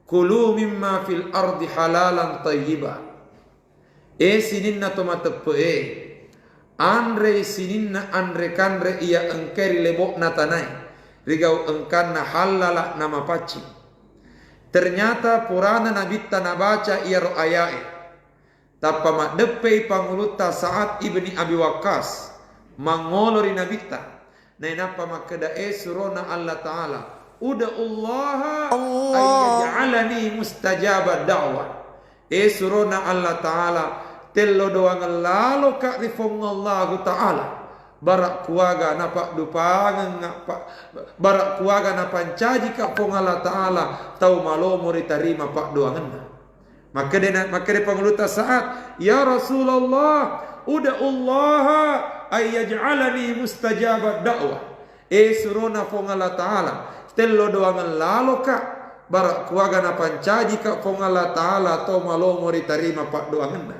kulu mimma fil ardi halalan tayyiba sininna tomatepe andre sininna andre kanre ia engkeri lebok natanai rigau engkanna halala nama paci. Ternyata purana nabita nabaca ia ro ayae tapa madepei panguluta Sa'ad ibni Abi Waqqas mangolori nabita nainapa makada surona Allah Ta'ala uda Allah ayyaj'alani mustajaba da'wah surona Allah Ta'ala tello doang lalo ka rifong Allah Ta'ala barak kuaga napa dupangan ngapa barak kuaga napa caji ka pong Allah Ta'ala tau malo mori tarima pak doangan makade panguluta Sa'ad ya Rasulullah uda Allah ayyaj'alani mustajaba da'wah surona fong Allah Ta'ala tello doangan lalo ka barak kuaga na pancaji ka fong Allah Ta'ala to malo mori tarima pak doangan.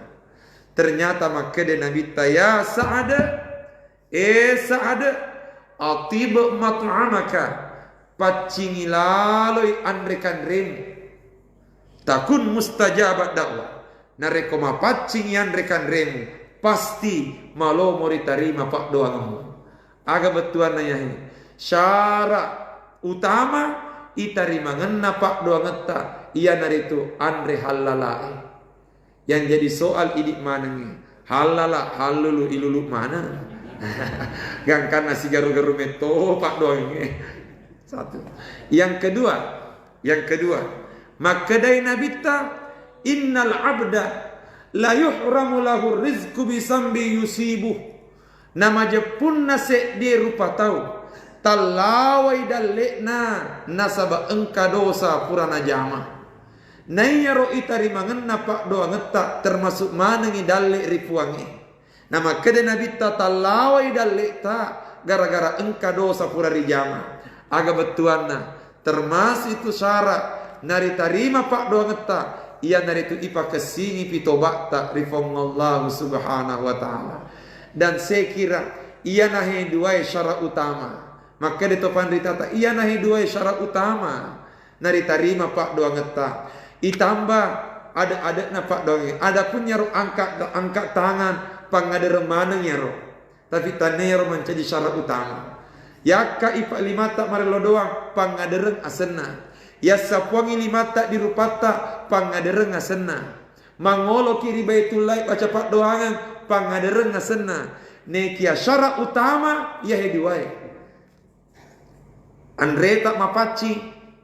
Ternyata makade nabita ya Sa'ad Sa'ad atib mat'amaka pacingi laloi andrekan remu takun mustajaba da'wah nareko mapacingi andrekan remu pasti malo mori tarima pak doangamu. Aga betuan nanya syarat utama itarimangan napak doa ngeta iya naritu andre halalai yang jadi soal idik manengi halala halulu ilulu mana gangkan nasi garu-garu meto pak doa ini satu. Yang kedua makadai nabita innal abda la yuhramu lahu rizqu bisambi yusibuh nama jepun nase di rupa tahu talawai dalekna nasaba engka dosa purana jama nayaro itari mangenna pak doa ngeta termasuk manengi dalek ripuangi nama kede nabita talawai dalek ta gara-gara engka dosa purari jama aga betuanna termasuk itu syarat nari tarima pak doa ngeta ia nari tu ipa kesingi pitobat tak rifongallahu subhanahu wa ta'ala dan saya kira ia nahi dua syarat utama maka di topan ritata ia nahi dua syarat utama nari tarima pak doa ngeta itambah ada na pak doa ada pun nyaro angkat tangan pangadere maneng nyaro tapi tanero menjadi syarat utama yakka ipa limata marelo doang pangadereng asena ya sapuangi limata dirupata pangadereng asena mangolo kiri baitullah baca pak doangan pangadereng asena nekia syarat utama ya hediwai andre tak mapaci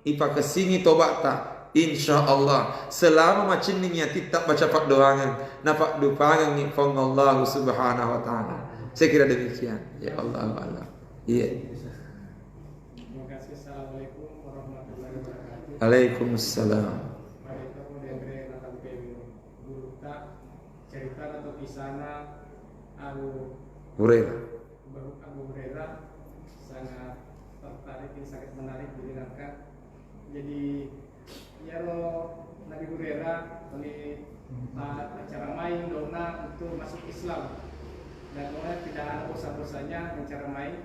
ipa kesingi tobat tak insyaallah selama macin niya tidak baca pak doangan napak dupangan ni Allah subhanahu wa ta'ala saya kira demikian ya Allah Allah iya. Terima kasih. Assalamualaikum warahmatullahi wabarakatuh. Waalaikumsalam. Mereka pun yang sampai guru tak cerita atau kisahnya Abu Hurairah sangat tertarik, sangat menarik didengarkan. Jadi ya Nabi Hurairah ini acara main dona untuk masuk Islam dan kemudian tidak ada bosan-bosannya mencara main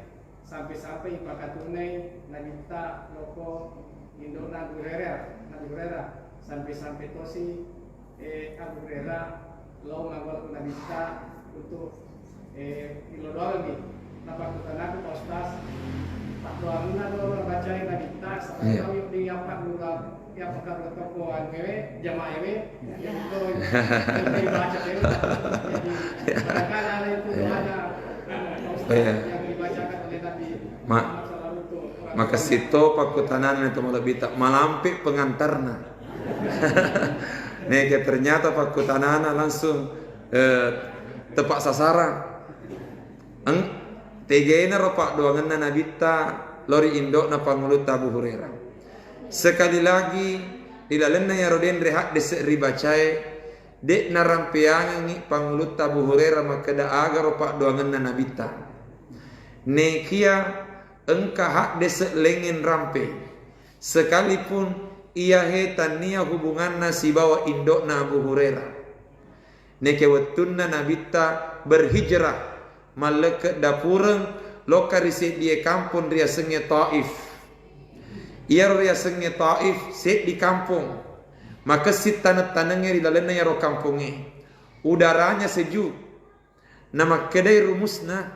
sampai-sampai ibakat tunai Nabi tak loko Indo Nabi Hurairah sampai-sampai tosi Abu Hurairah lo ngawal Nabi tak untuk ilo doang nih nampak kutanaku postas tak doang na do baca Nabi tak sampai kau yuk di apa dulu ya pakar tokoan kewe jamaah ewe yang itu yang baca kewe jadi kadang-kadang itu ada yang dibacakan oleh Nabi maka situ pakutanan itu lebih tak malampik pengantarna nege ternyata pakutanana langsung tepat sasaran tegena ropak doangan nabita lori indok na pangulut Abu Hurairah sekali lagi di dalamnya ya roden rehat desek ribacai dek narampiang ni pangulut Abu Hurairah maka da agar ropak doangan nabita nekia engka hak desek lengen rampe sekalipun ia hetania hubungan nasi bawa indok na Abu Hurairah neke wetunna nabita berhijrah malek dapureng lokarise dia kampung dia senge Taif ia ria senge Taif set di kampung maka sit tanah-tanahnya di dalamnya ya ro kampungnya udaranya sejuk nama kedai rumusna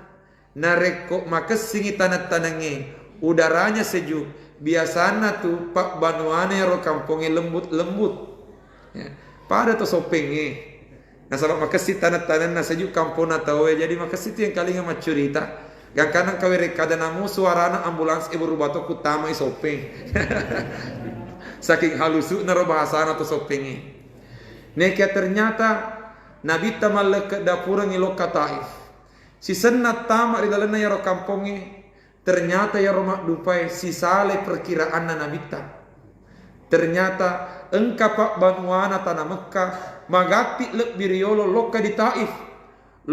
nareko maka singi tanah-tanahnya udaranya sejuk biasanya tuh pak banuane ro kampungnya lembut-lembut ya. Pada to sopengnya nah sebab maka si tanah-tanah sejuk kampung atau jadi maka situ yang kali nggak cerita gak kanan kau rekada namu suarana ambulans ibu rubato kutama isopeng saking halusu naro bahasana to sopengnya nekia ternyata Nabi tamal ke dapur ngilok Taif si senat tamak di dalamnya ya ro kampungnya ternyata ya romak dupai si sale perkiraan Nabi ta ternyata engka pak banuana tanah Mekah magati lek biriolo loka di Taif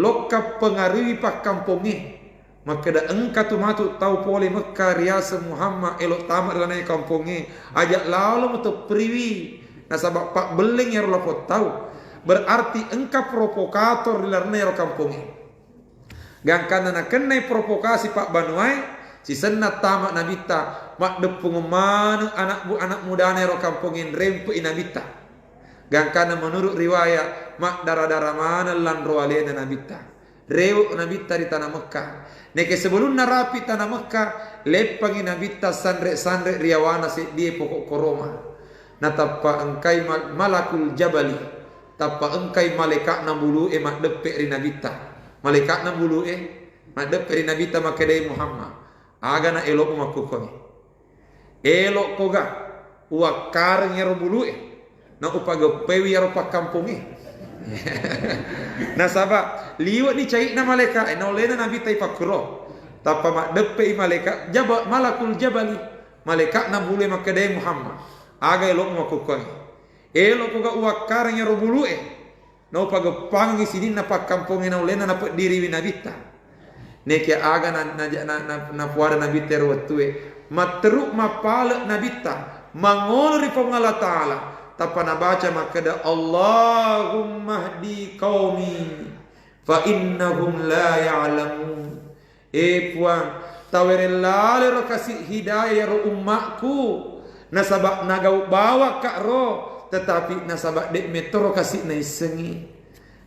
loka pengaruhi pak kampungnya maka da engka tu matu tau pole Mekah riasa Muhammad elok tamat dalam kampungnya ajak lalu untuk priwi nah sabab pak beling ya lapot tahu berarti engka provokator di dalam kampungnya gangkana na kenai provokasi pak banuai si senat tamat nabita mak depung mana anak muda nero kampungin rempu inabita gangkana menurut riwayat mak darah-darah mana lan roalena nabita Rewok Nabi di tanah Mekah. Neke sebelum narapi tanah Mekah, lepangi Nabi sandrek riawana dia pokok koroma. Na tappa engkai malakul jabali. Tappa engkai malaikat 60 mak depe ri Nabi ta. Malaikat 60 mak depe ri Nabi ta makadai Muhammad. Aga na elok makukoni. Elok koga uak kareng yaro bulu na upaga pewi yaro pak kampungi. Nah sabab liwat ni cai na malaikat na olena Nabi tai pakro. Tapa mak depe malaikat jabal malakul jabali. Malaikat na bulu makadai Muhammad. Aga elok makukoni. Elok koga uak kareng yaro bulu na upaga pangi sini na pak kampungi na olena na diri Nabi ta. Neke aga na puara Nabi terwatue materuk mapala Nabi ta mangol ri Allah Ta'ala tapa na baca makada Allahumma hdi qaumi fa innahum la ya'lamun. Puang tawere ro kasih hidayah ro ummakku nasabak nagau bawa kak ro tetapi nasabak dek metro kasih naisengi.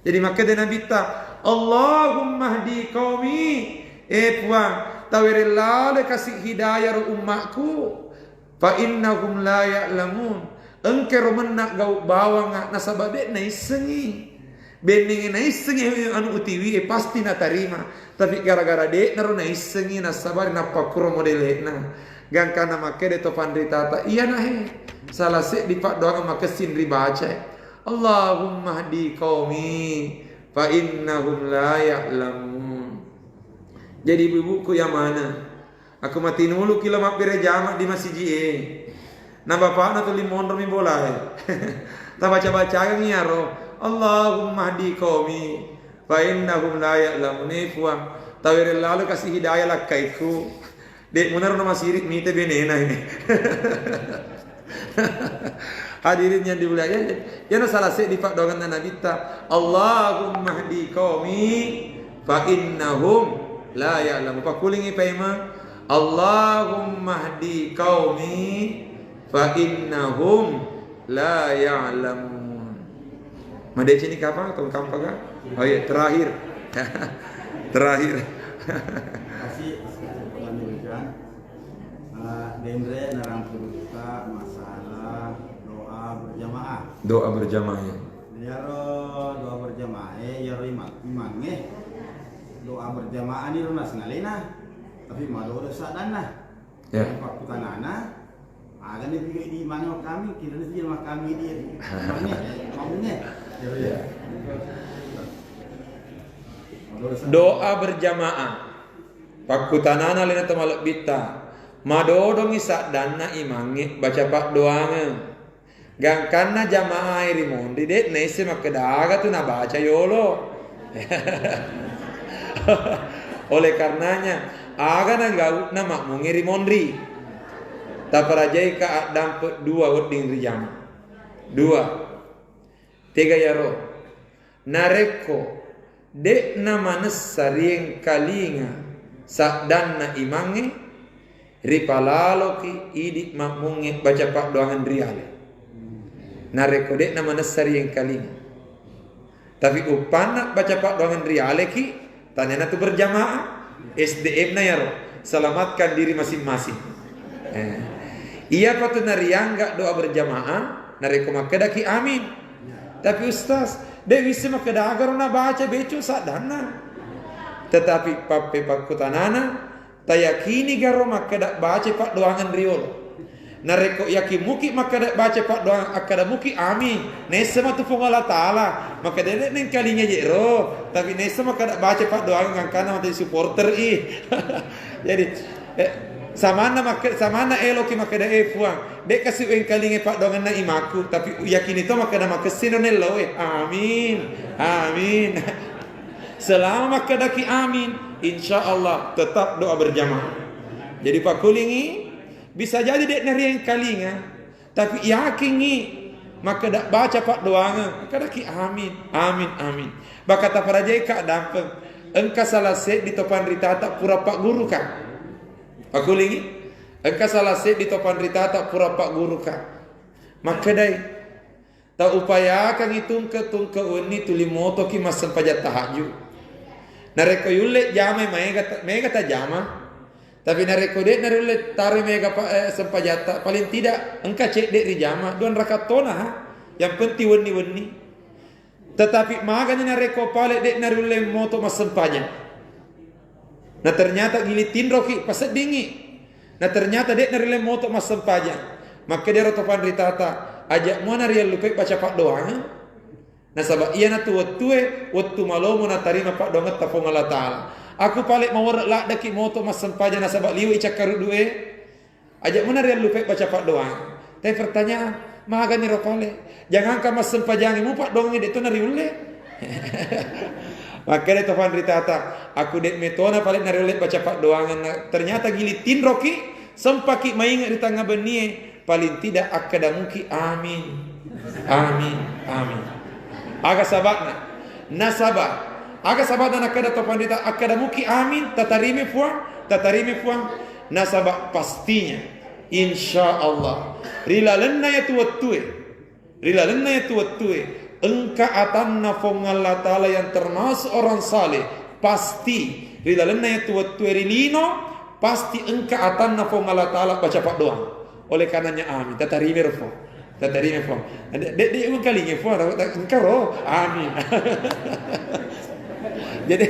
Jadi makada Nabi ta Allahumma hdi qaumi puang tawere kasih hidayah ro ummakku fa innahum la ya'lamun. Engke romenak gau bawang nasabab dek naisengi. Bening naisengi anu utiwi pasti na tarima. Tapi gara-gara dek naru naisengi nasabar na pakuro modelena. Gangkana make de topan ritata iya nahe. Salah se di pak doang makesin ribaca. Allahumma hdi qaumi fa innahum la ya'lamun. Jadi ibu-ibuku yang mana? Aku mati nulu kilo mapire jamak di masjid. Na bapak na tuli mondro mi bola. Ta baca-baca yang nyaro. Allahumma hdi qaumi fa innahum la ya'lamun. Puang tawere lalu kasih hidayah lakaiku. Dek munar nama sirik mite benena ini. Hadirin yang dimuliakan, ya no salah se di pak dongan Nabi ta Allahumma hdi qaumi fa innahum la ya'lamun. Pakulingi paima Allahumma hdi qaumi fa innahum la ya'lamun. Made sini kapan atau kampaga? Oh ya, terakhir. Terakhir. Kasih lanjutkan. Dendre narang puruta masalah doa berjamaah. Doa berjamaah ya. Yaro doa berjamaah yaro imangnya. Doa berjamaah ni runas ngalena. Tapi mado dosa dana. Ya. Pak putanana aga ni bigai di imangnya kami kira ni dia kami dia. Maunya. Ya. Doa berjamaah. Pakutanana lena tamalak bita. Madodong isa dana imangi baca pak doanya. Gangkana jamaah iri mondi det nese makedaga tu na baca yolo. Oleh karenanya aga na gaut na makmungi iri mondri. Taparajai ka dampet dua wedding rijama. Dua. Tiga yaro. Nareko dek na manes sarieng kalinga sak dan na imangi ripalalo ki idik makmungi baca pak doangan riale. Nareko dek na manes sarieng kalinga. Tapi upana baca pak doangan riale ki tanya na tu berjamaah SDM na yaro. Selamatkan diri masing-masing. Iya patut nariangga doa berjamaah nareko makeda ki amin. Tapi ustaz dek bisa makeda agar na baca becu sadana. Tetapi pape pakutanana tayakini garo makeda baca pak doangan riol. Nareko yaki muki makeda baca pak doang akada muki amin. Nesa matu Allah Ta'ala makeda dek neng kalinya jero. Tapi nesa makeda baca pak doang ngangkana mati supporter Jadi samana eloki makada puang dek kasih uen kalinge pak dongan na imaku tapi yakin itu makada makasino nello amin amin. Selama makada ki amin insyaallah tetap doa berjamaah. Jadi pak kulingi bisa jadi dek nari yang kalinga tapi yakini makada baca pak doanga makada ki amin amin amin. Bakata parajai ka dampeng engka salah se di topan ritata pura pak guru ka. Aku lingi, engkau salah se di topan ritata pura pak guru ka. Makadai, tak upaya kang itung ke uni tuli moto ki masan pajat tahajud. Nareko yulle jama mega ta jama. Tapi nareko dek narulle taruh mega sempajata. Paling tidak engka cek dek di jama 2 rakaat tona. Yang penting weni. Tetapi maganya nareko pale dek narulle moto mas sempajang. Nah ternyata gilitin roki pas dingi. Nah ternyata dek narulle moto mas sempajang. Maka dia rotopan ritata ajak mo nariel lupe baca pak doanya. Nah sabab iya na tu wattu malomo na tarima pak doangat tapong Allah Ta'ala. Aku palik mawarak lak daki moto mas sempaja na sabab liwa icak karu duwe. Ajak mo nariel lupe baca pak doang. Tapi pertanyaan, maga ni ropale. Jangan ka mas sempajangi mo pak doang itu nariule. Maka dia topan ritata, aku dek metona palik nariule baca pak doangan. Ternyata gilitin roki sempaki maingat di tengah benie. Paling tidak akadamuki amin. Aga sabatna nasaba aga sabatna nakada topandita akadamuki amin tatarime puang nasaba pastinya insyaallah rilalenna ya tuwatue engka atanna fongal taala yang termasuk orang saleh pasti rilalenna ya tuwatue rilino pasti engka atanna fongal taala baca pak doang. Oleh karenanya amin tatarime rofo dek kali ngefo engkau amin. jadi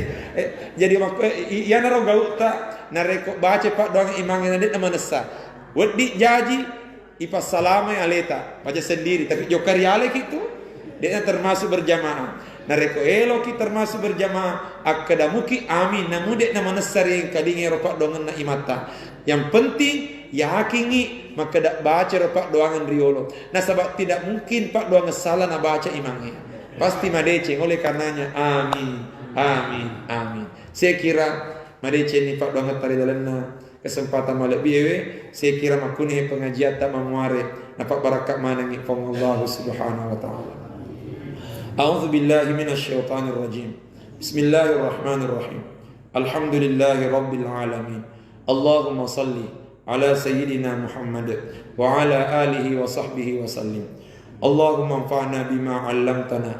ya naro gau ta nareko baca pak doang imangnya dek nama nessa wedi jaji ipas salama aleta baca sendiri tapi jokari ale gitu dia termasuk berjamaah nareko elo ki termasuk berjamaah akadamuki amin namun dek nama nessa yang kadinge ropak dongan na imata yang penting yakini maka dak baca pak doangan riolo. Nah sebab tidak mungkin pak doangan salah na baca imangnya. Pasti madeceng oleh karenanya amin. Saya kira madeceng ni pak doangan tari dalenna kesempatan malebiewe saya kira makuni pengajian tak mamuare dapat barakat manangi fong Allah Subhanahu wa taala. A'udzu billahi minasyaitonir rajim. Bismillahirrahmanirrahim. Alhamdulillahi rabbil alamin. Allahumma salli على سيدنا محمد وعلى آله وصحبه وسلم اللهم انفعنا بما علمتنا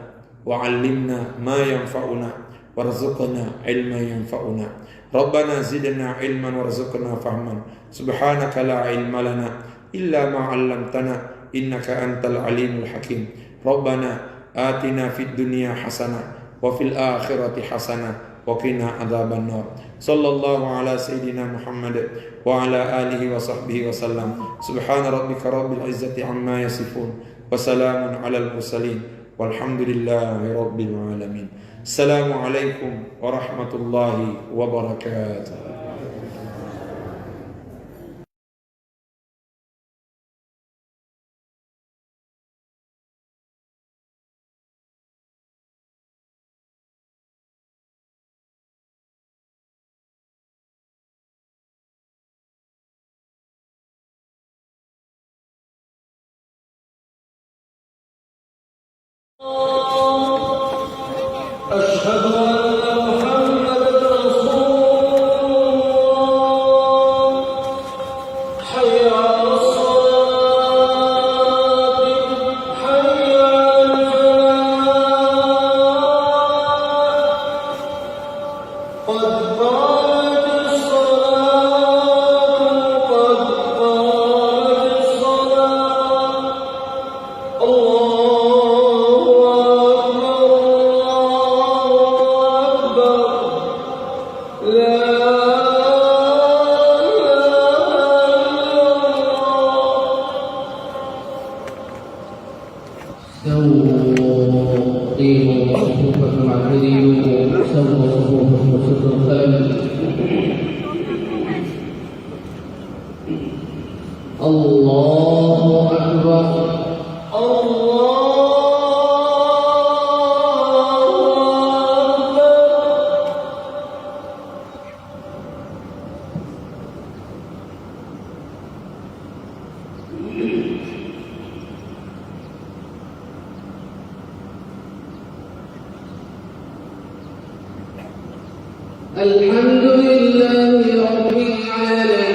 وعلمنا ما ينفعنا وارزقنا علما ينفعنا ربنا زدنا علما وارزقنا فهما سبحانك لا علم لنا إلا ما علمتنا إنك أنت العليم الحكيم ربنا آتنا في الدنيا حسنة وفي الآخرة حسنة وقنا عذاب النار صلى الله على سيدنا محمد وعلى آله وصحبه وسلم سبحان ربك رب العزة عما يصفون وسلام على المرسلين والحمد لله رب العالمين السلام عليكم ورحمة الله وبركاته. أشهد أن محمدا رسول الله حي على الصلاة حي على الفلاح قد قامت الصلاة قد قامت الصلاة الله الله أكبر الحمد لله رب العالمين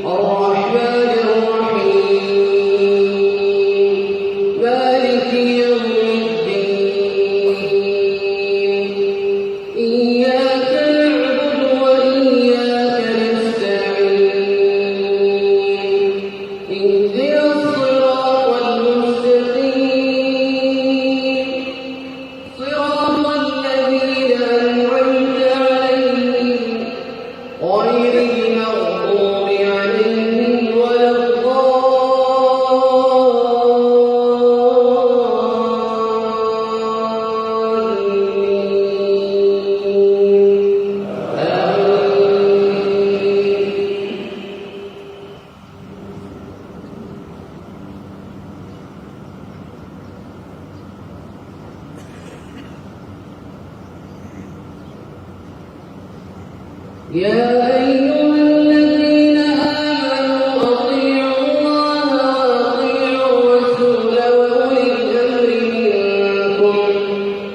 الرحمن الرحيم مالك يوم الدين المغضوب عليهم ولا الضالين آمين. يا أيها الذين آمنوا أطيعوا الله وأطيعوا الرسول وأولي الأمر منكم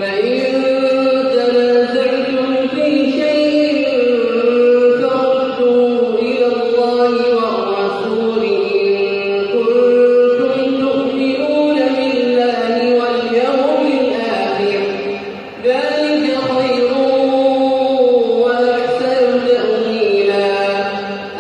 فإن تنازعتم في شيء فردوه إلى الله والرسول إن كنتم تؤمنون بالله واليوم الآخر ذلك خير وأحسن تأويلا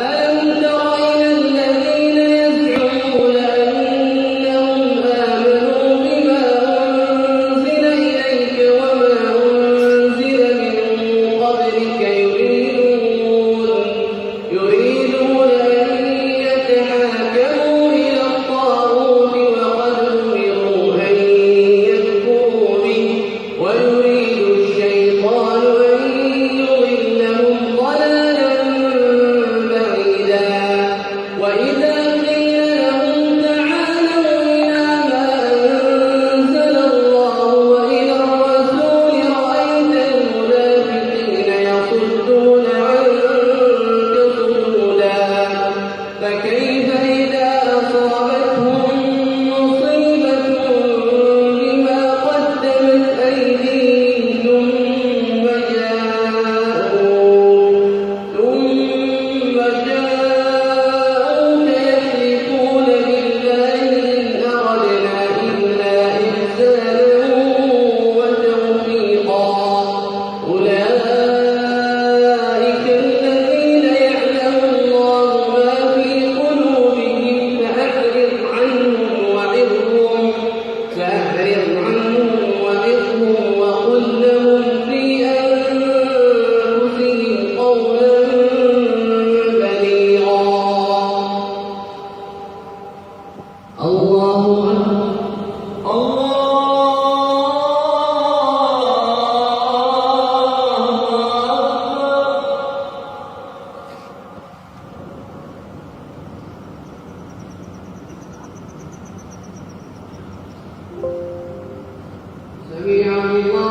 ألم تر إلى الذين يزعمون أنهم آمنوا بما أنزل إليك وما أنزل من قبلك يريدون أن يتحاكموا إلى الطاغوت وقد أمروا أن يكفروا به ويريد الشيطان أن يضلهم ضلالا بعيدا وإذا قيل لهم تعالوا إلى ما أنزل الله وإلى الرسول رأيت المنافقين يصدون عنك صدودا فكيف إذا أصابتهم مصيبة بما قدمت أيديهم ثم جاءوك يحلفون بالله إن أردنا إلا إحسانا وتوفيقا أولئك الذين يعلم الله ما في قلوبهم فأعرض عنهم وعظهم وقل لهم في أنفسهم قولا بليغا الله أكبر سمع الله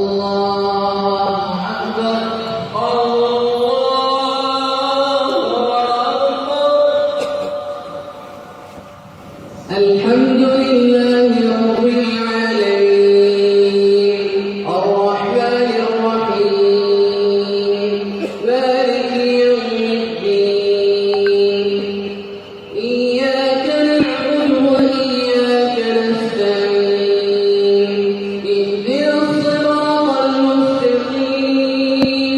لمن حمده ربنا ولك الحمد الحمد لله رب العالمين الرحمن الرحيم مالك يوم الدين إياك نعبد وإياك نستعين اهدنا الصراط المستقيم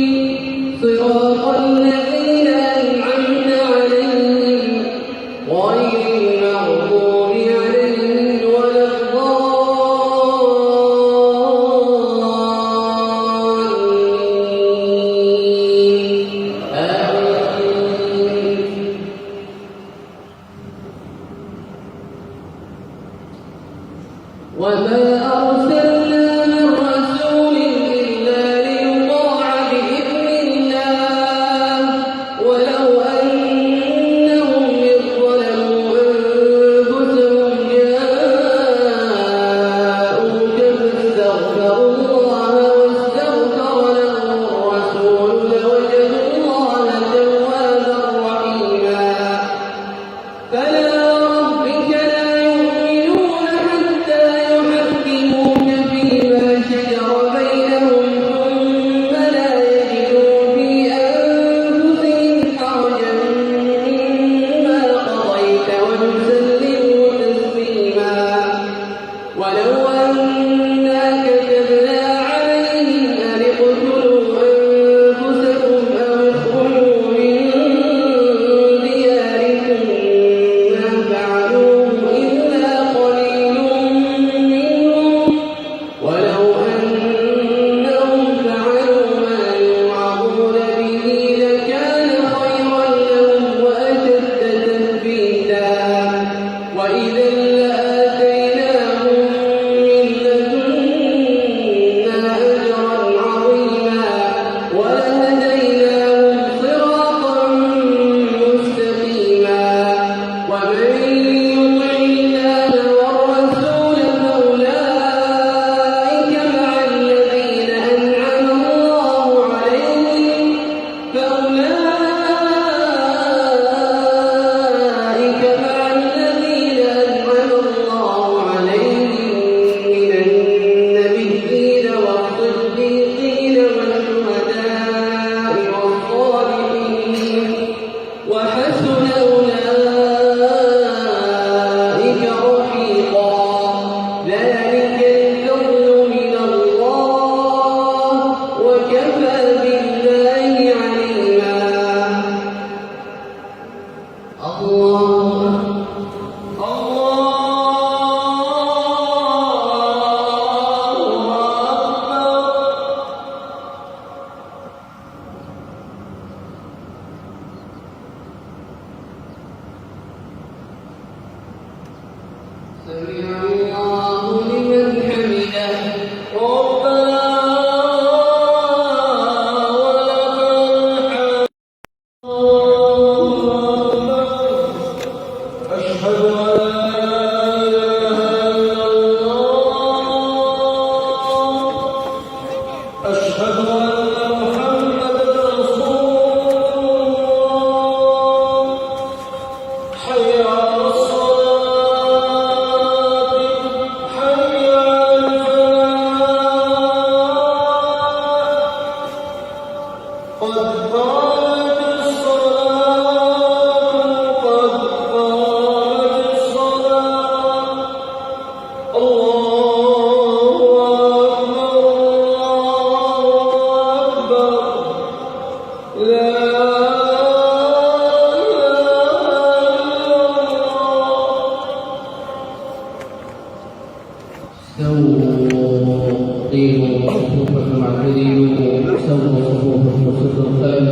صفوفا واعتدلوا سووا صفوفكم وسدوا الخلل.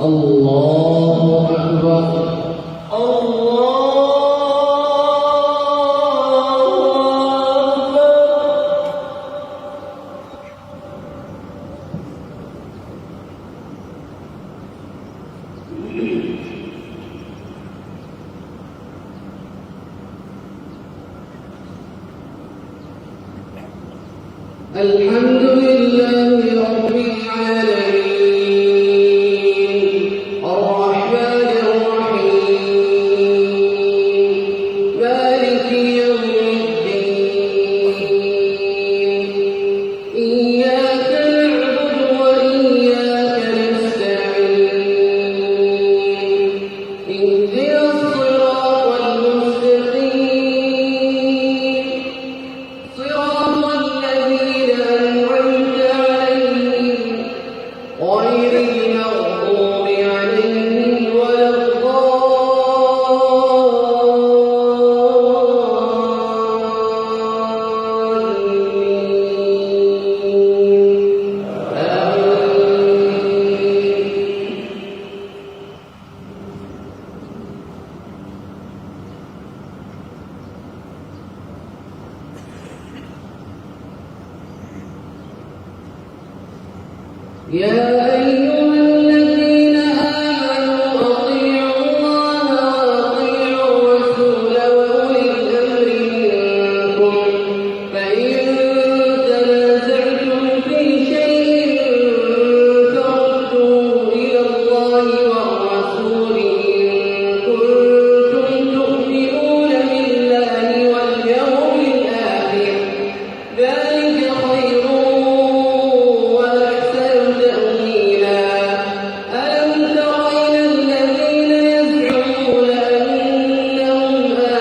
الله أكبر. الحمد لله رب العالمين الرحمن الرحيم مالك يوم الدين إياك نعبد وإياك نستعين اهدنا الصراط المستقيم صراط الذين أنعمت عليهم غير المغضوب عليهم ولا الضالين آمين. يا أيها الذين آمنوا أطيعوا الله وأطيعوا الرسول وأولي الأمر منكم فإن تنازعتم في شيء فردوه إلى الله والرسول إن كنتم تؤمنون بالله واليوم الآخر ذلك خير وأحسن تأويلا. ألم تر إلى الذين يزعمون أنهم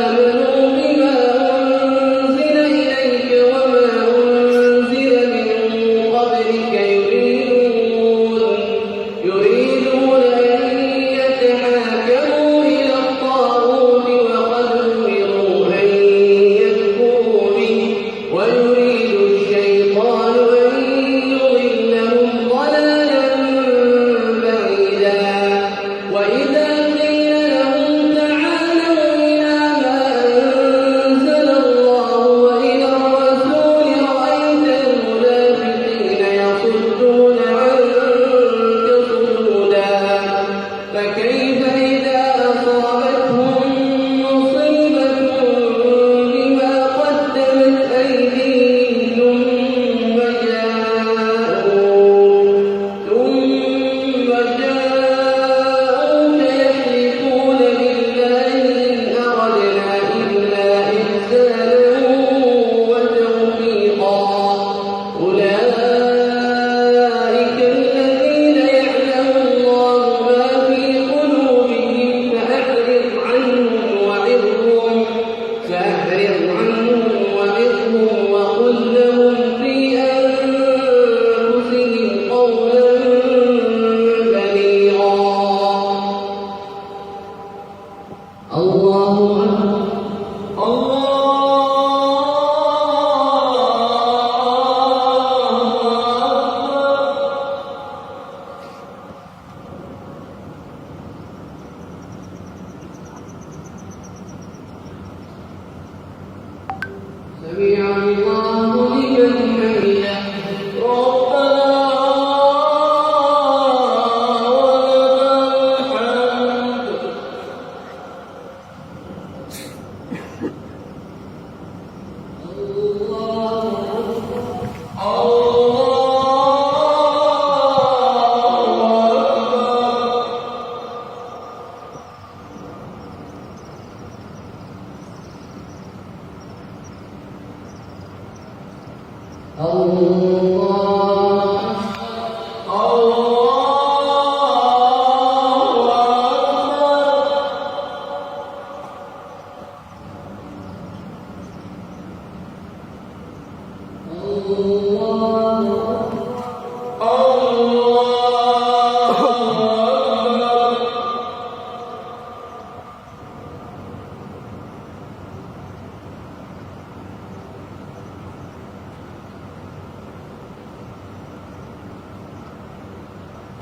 آمنوا بما أنزل إليك وما أنزل من قبلك يريدون أن يتحاكموا إلى الطاغوت وقد أمروا أن يكفروا به ويريد الشيطان أن يضلهم ضلالا بعيدا. وإذا قيل لهم تعالوا إلى ما أنزل الله وإلى الرسول رأيت المنافقين يصدون عنك صدودا. فكيف إذا أصابتهم مصيبة بما قدمت أيديهم ثم جاءوك يحلفون بالله إن أردنا إلا إحسانا وتوفيقا أولئك الذين يعلم الله ما في قلوبهم فأعرض عنهم وعظهم وقل لهم في أنفسهم قولا بليغا. الله أكبر. سمع الله لمن حمده ربنا ولك الحمد.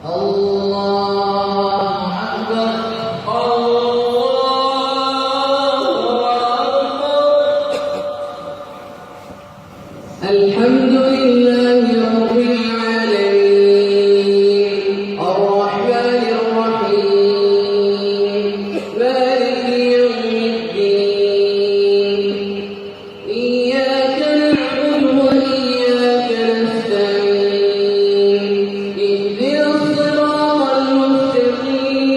الله أكبر الحمد لله رب العالمين الرحمن الرحيم مالك يوم الدين إياك نعبد وإياك نستعين اهدنا الصراط المستقيم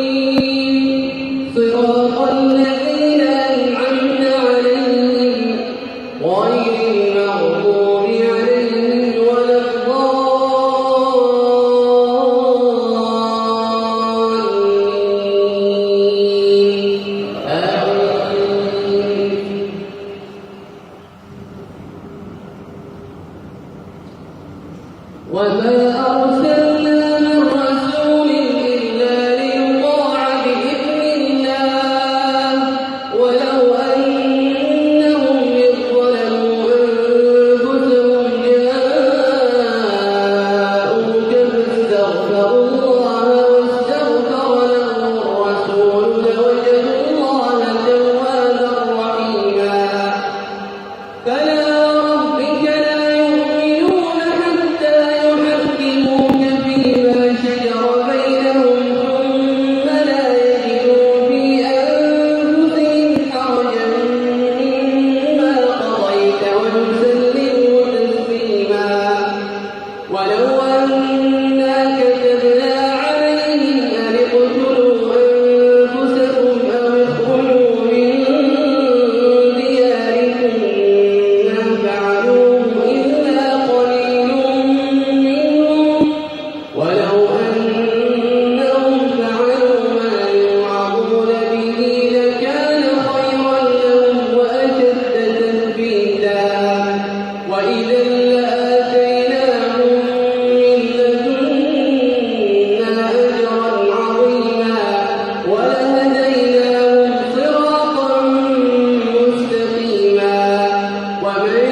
صراط الذين أنعمت عليهم غير المغضوب عليهم ولا الضالين آمين وما أرسلنا من رسول إلا ليطاع بإذن الله ولو أنهم إذ ظلموا أنفسهم جاءوك فاستغفروا الله واستغفر لهم الرسول لوجدوا الله توابا رحيما فلا وربك لا يؤمنون حتى يحكموك فيما شجر بينهم ثم لا يجدوا في أنفسهم حرجا مما قضيت ويسلموا تسليما ولو أنا كتبنا عليهم أن اقتلوا أنفسكم أو اخرجوا من دياركم ما فعلوه إلا قليل منهم ولو أنهم فعلوا ما يوعظون به لكان خيرا لهم وأشد تثبيتا وإذا لآتيناهم من لدنا أجرا عظيما ولهديناهم صراطا مستقيما ومن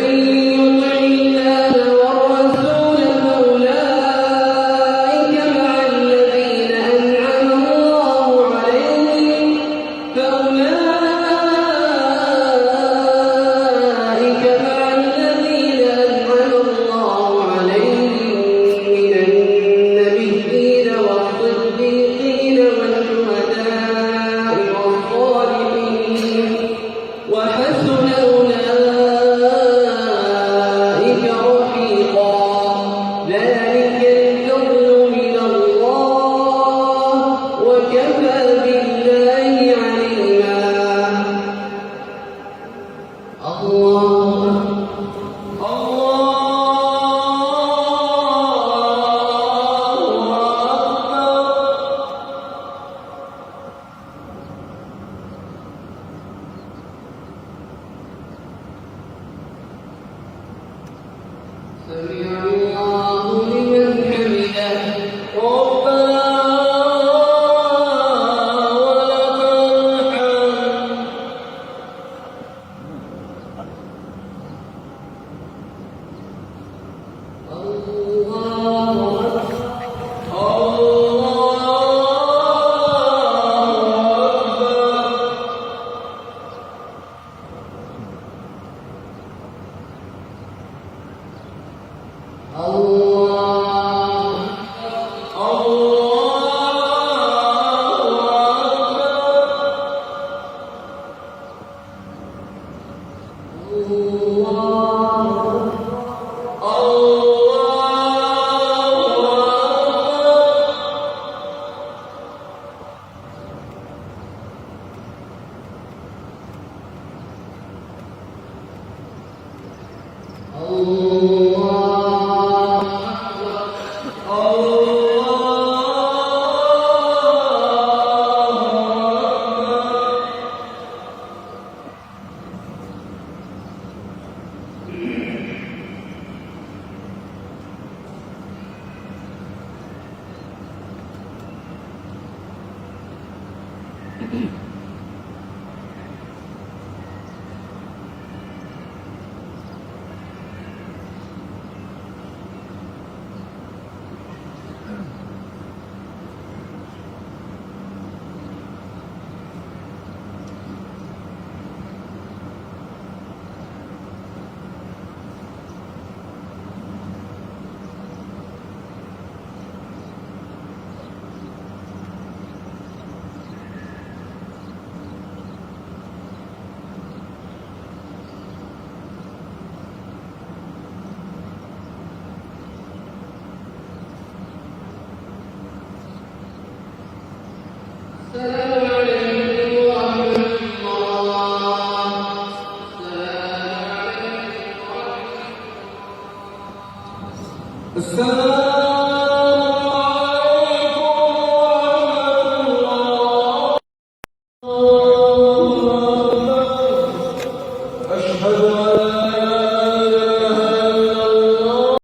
يطع الله والرسول فأولئك مع الذين أنعم الله عليهم من النبيين والصديقين والشهداء والصالحين وحسن أولئك رفيقا ذلك الفضل من الله وكفى بالله عليما الله سمع الله لمن حمده ربنا ولك الحمد الله السلام عليكم ورحمة الله. السلام عليكم ورحمة الله. السلام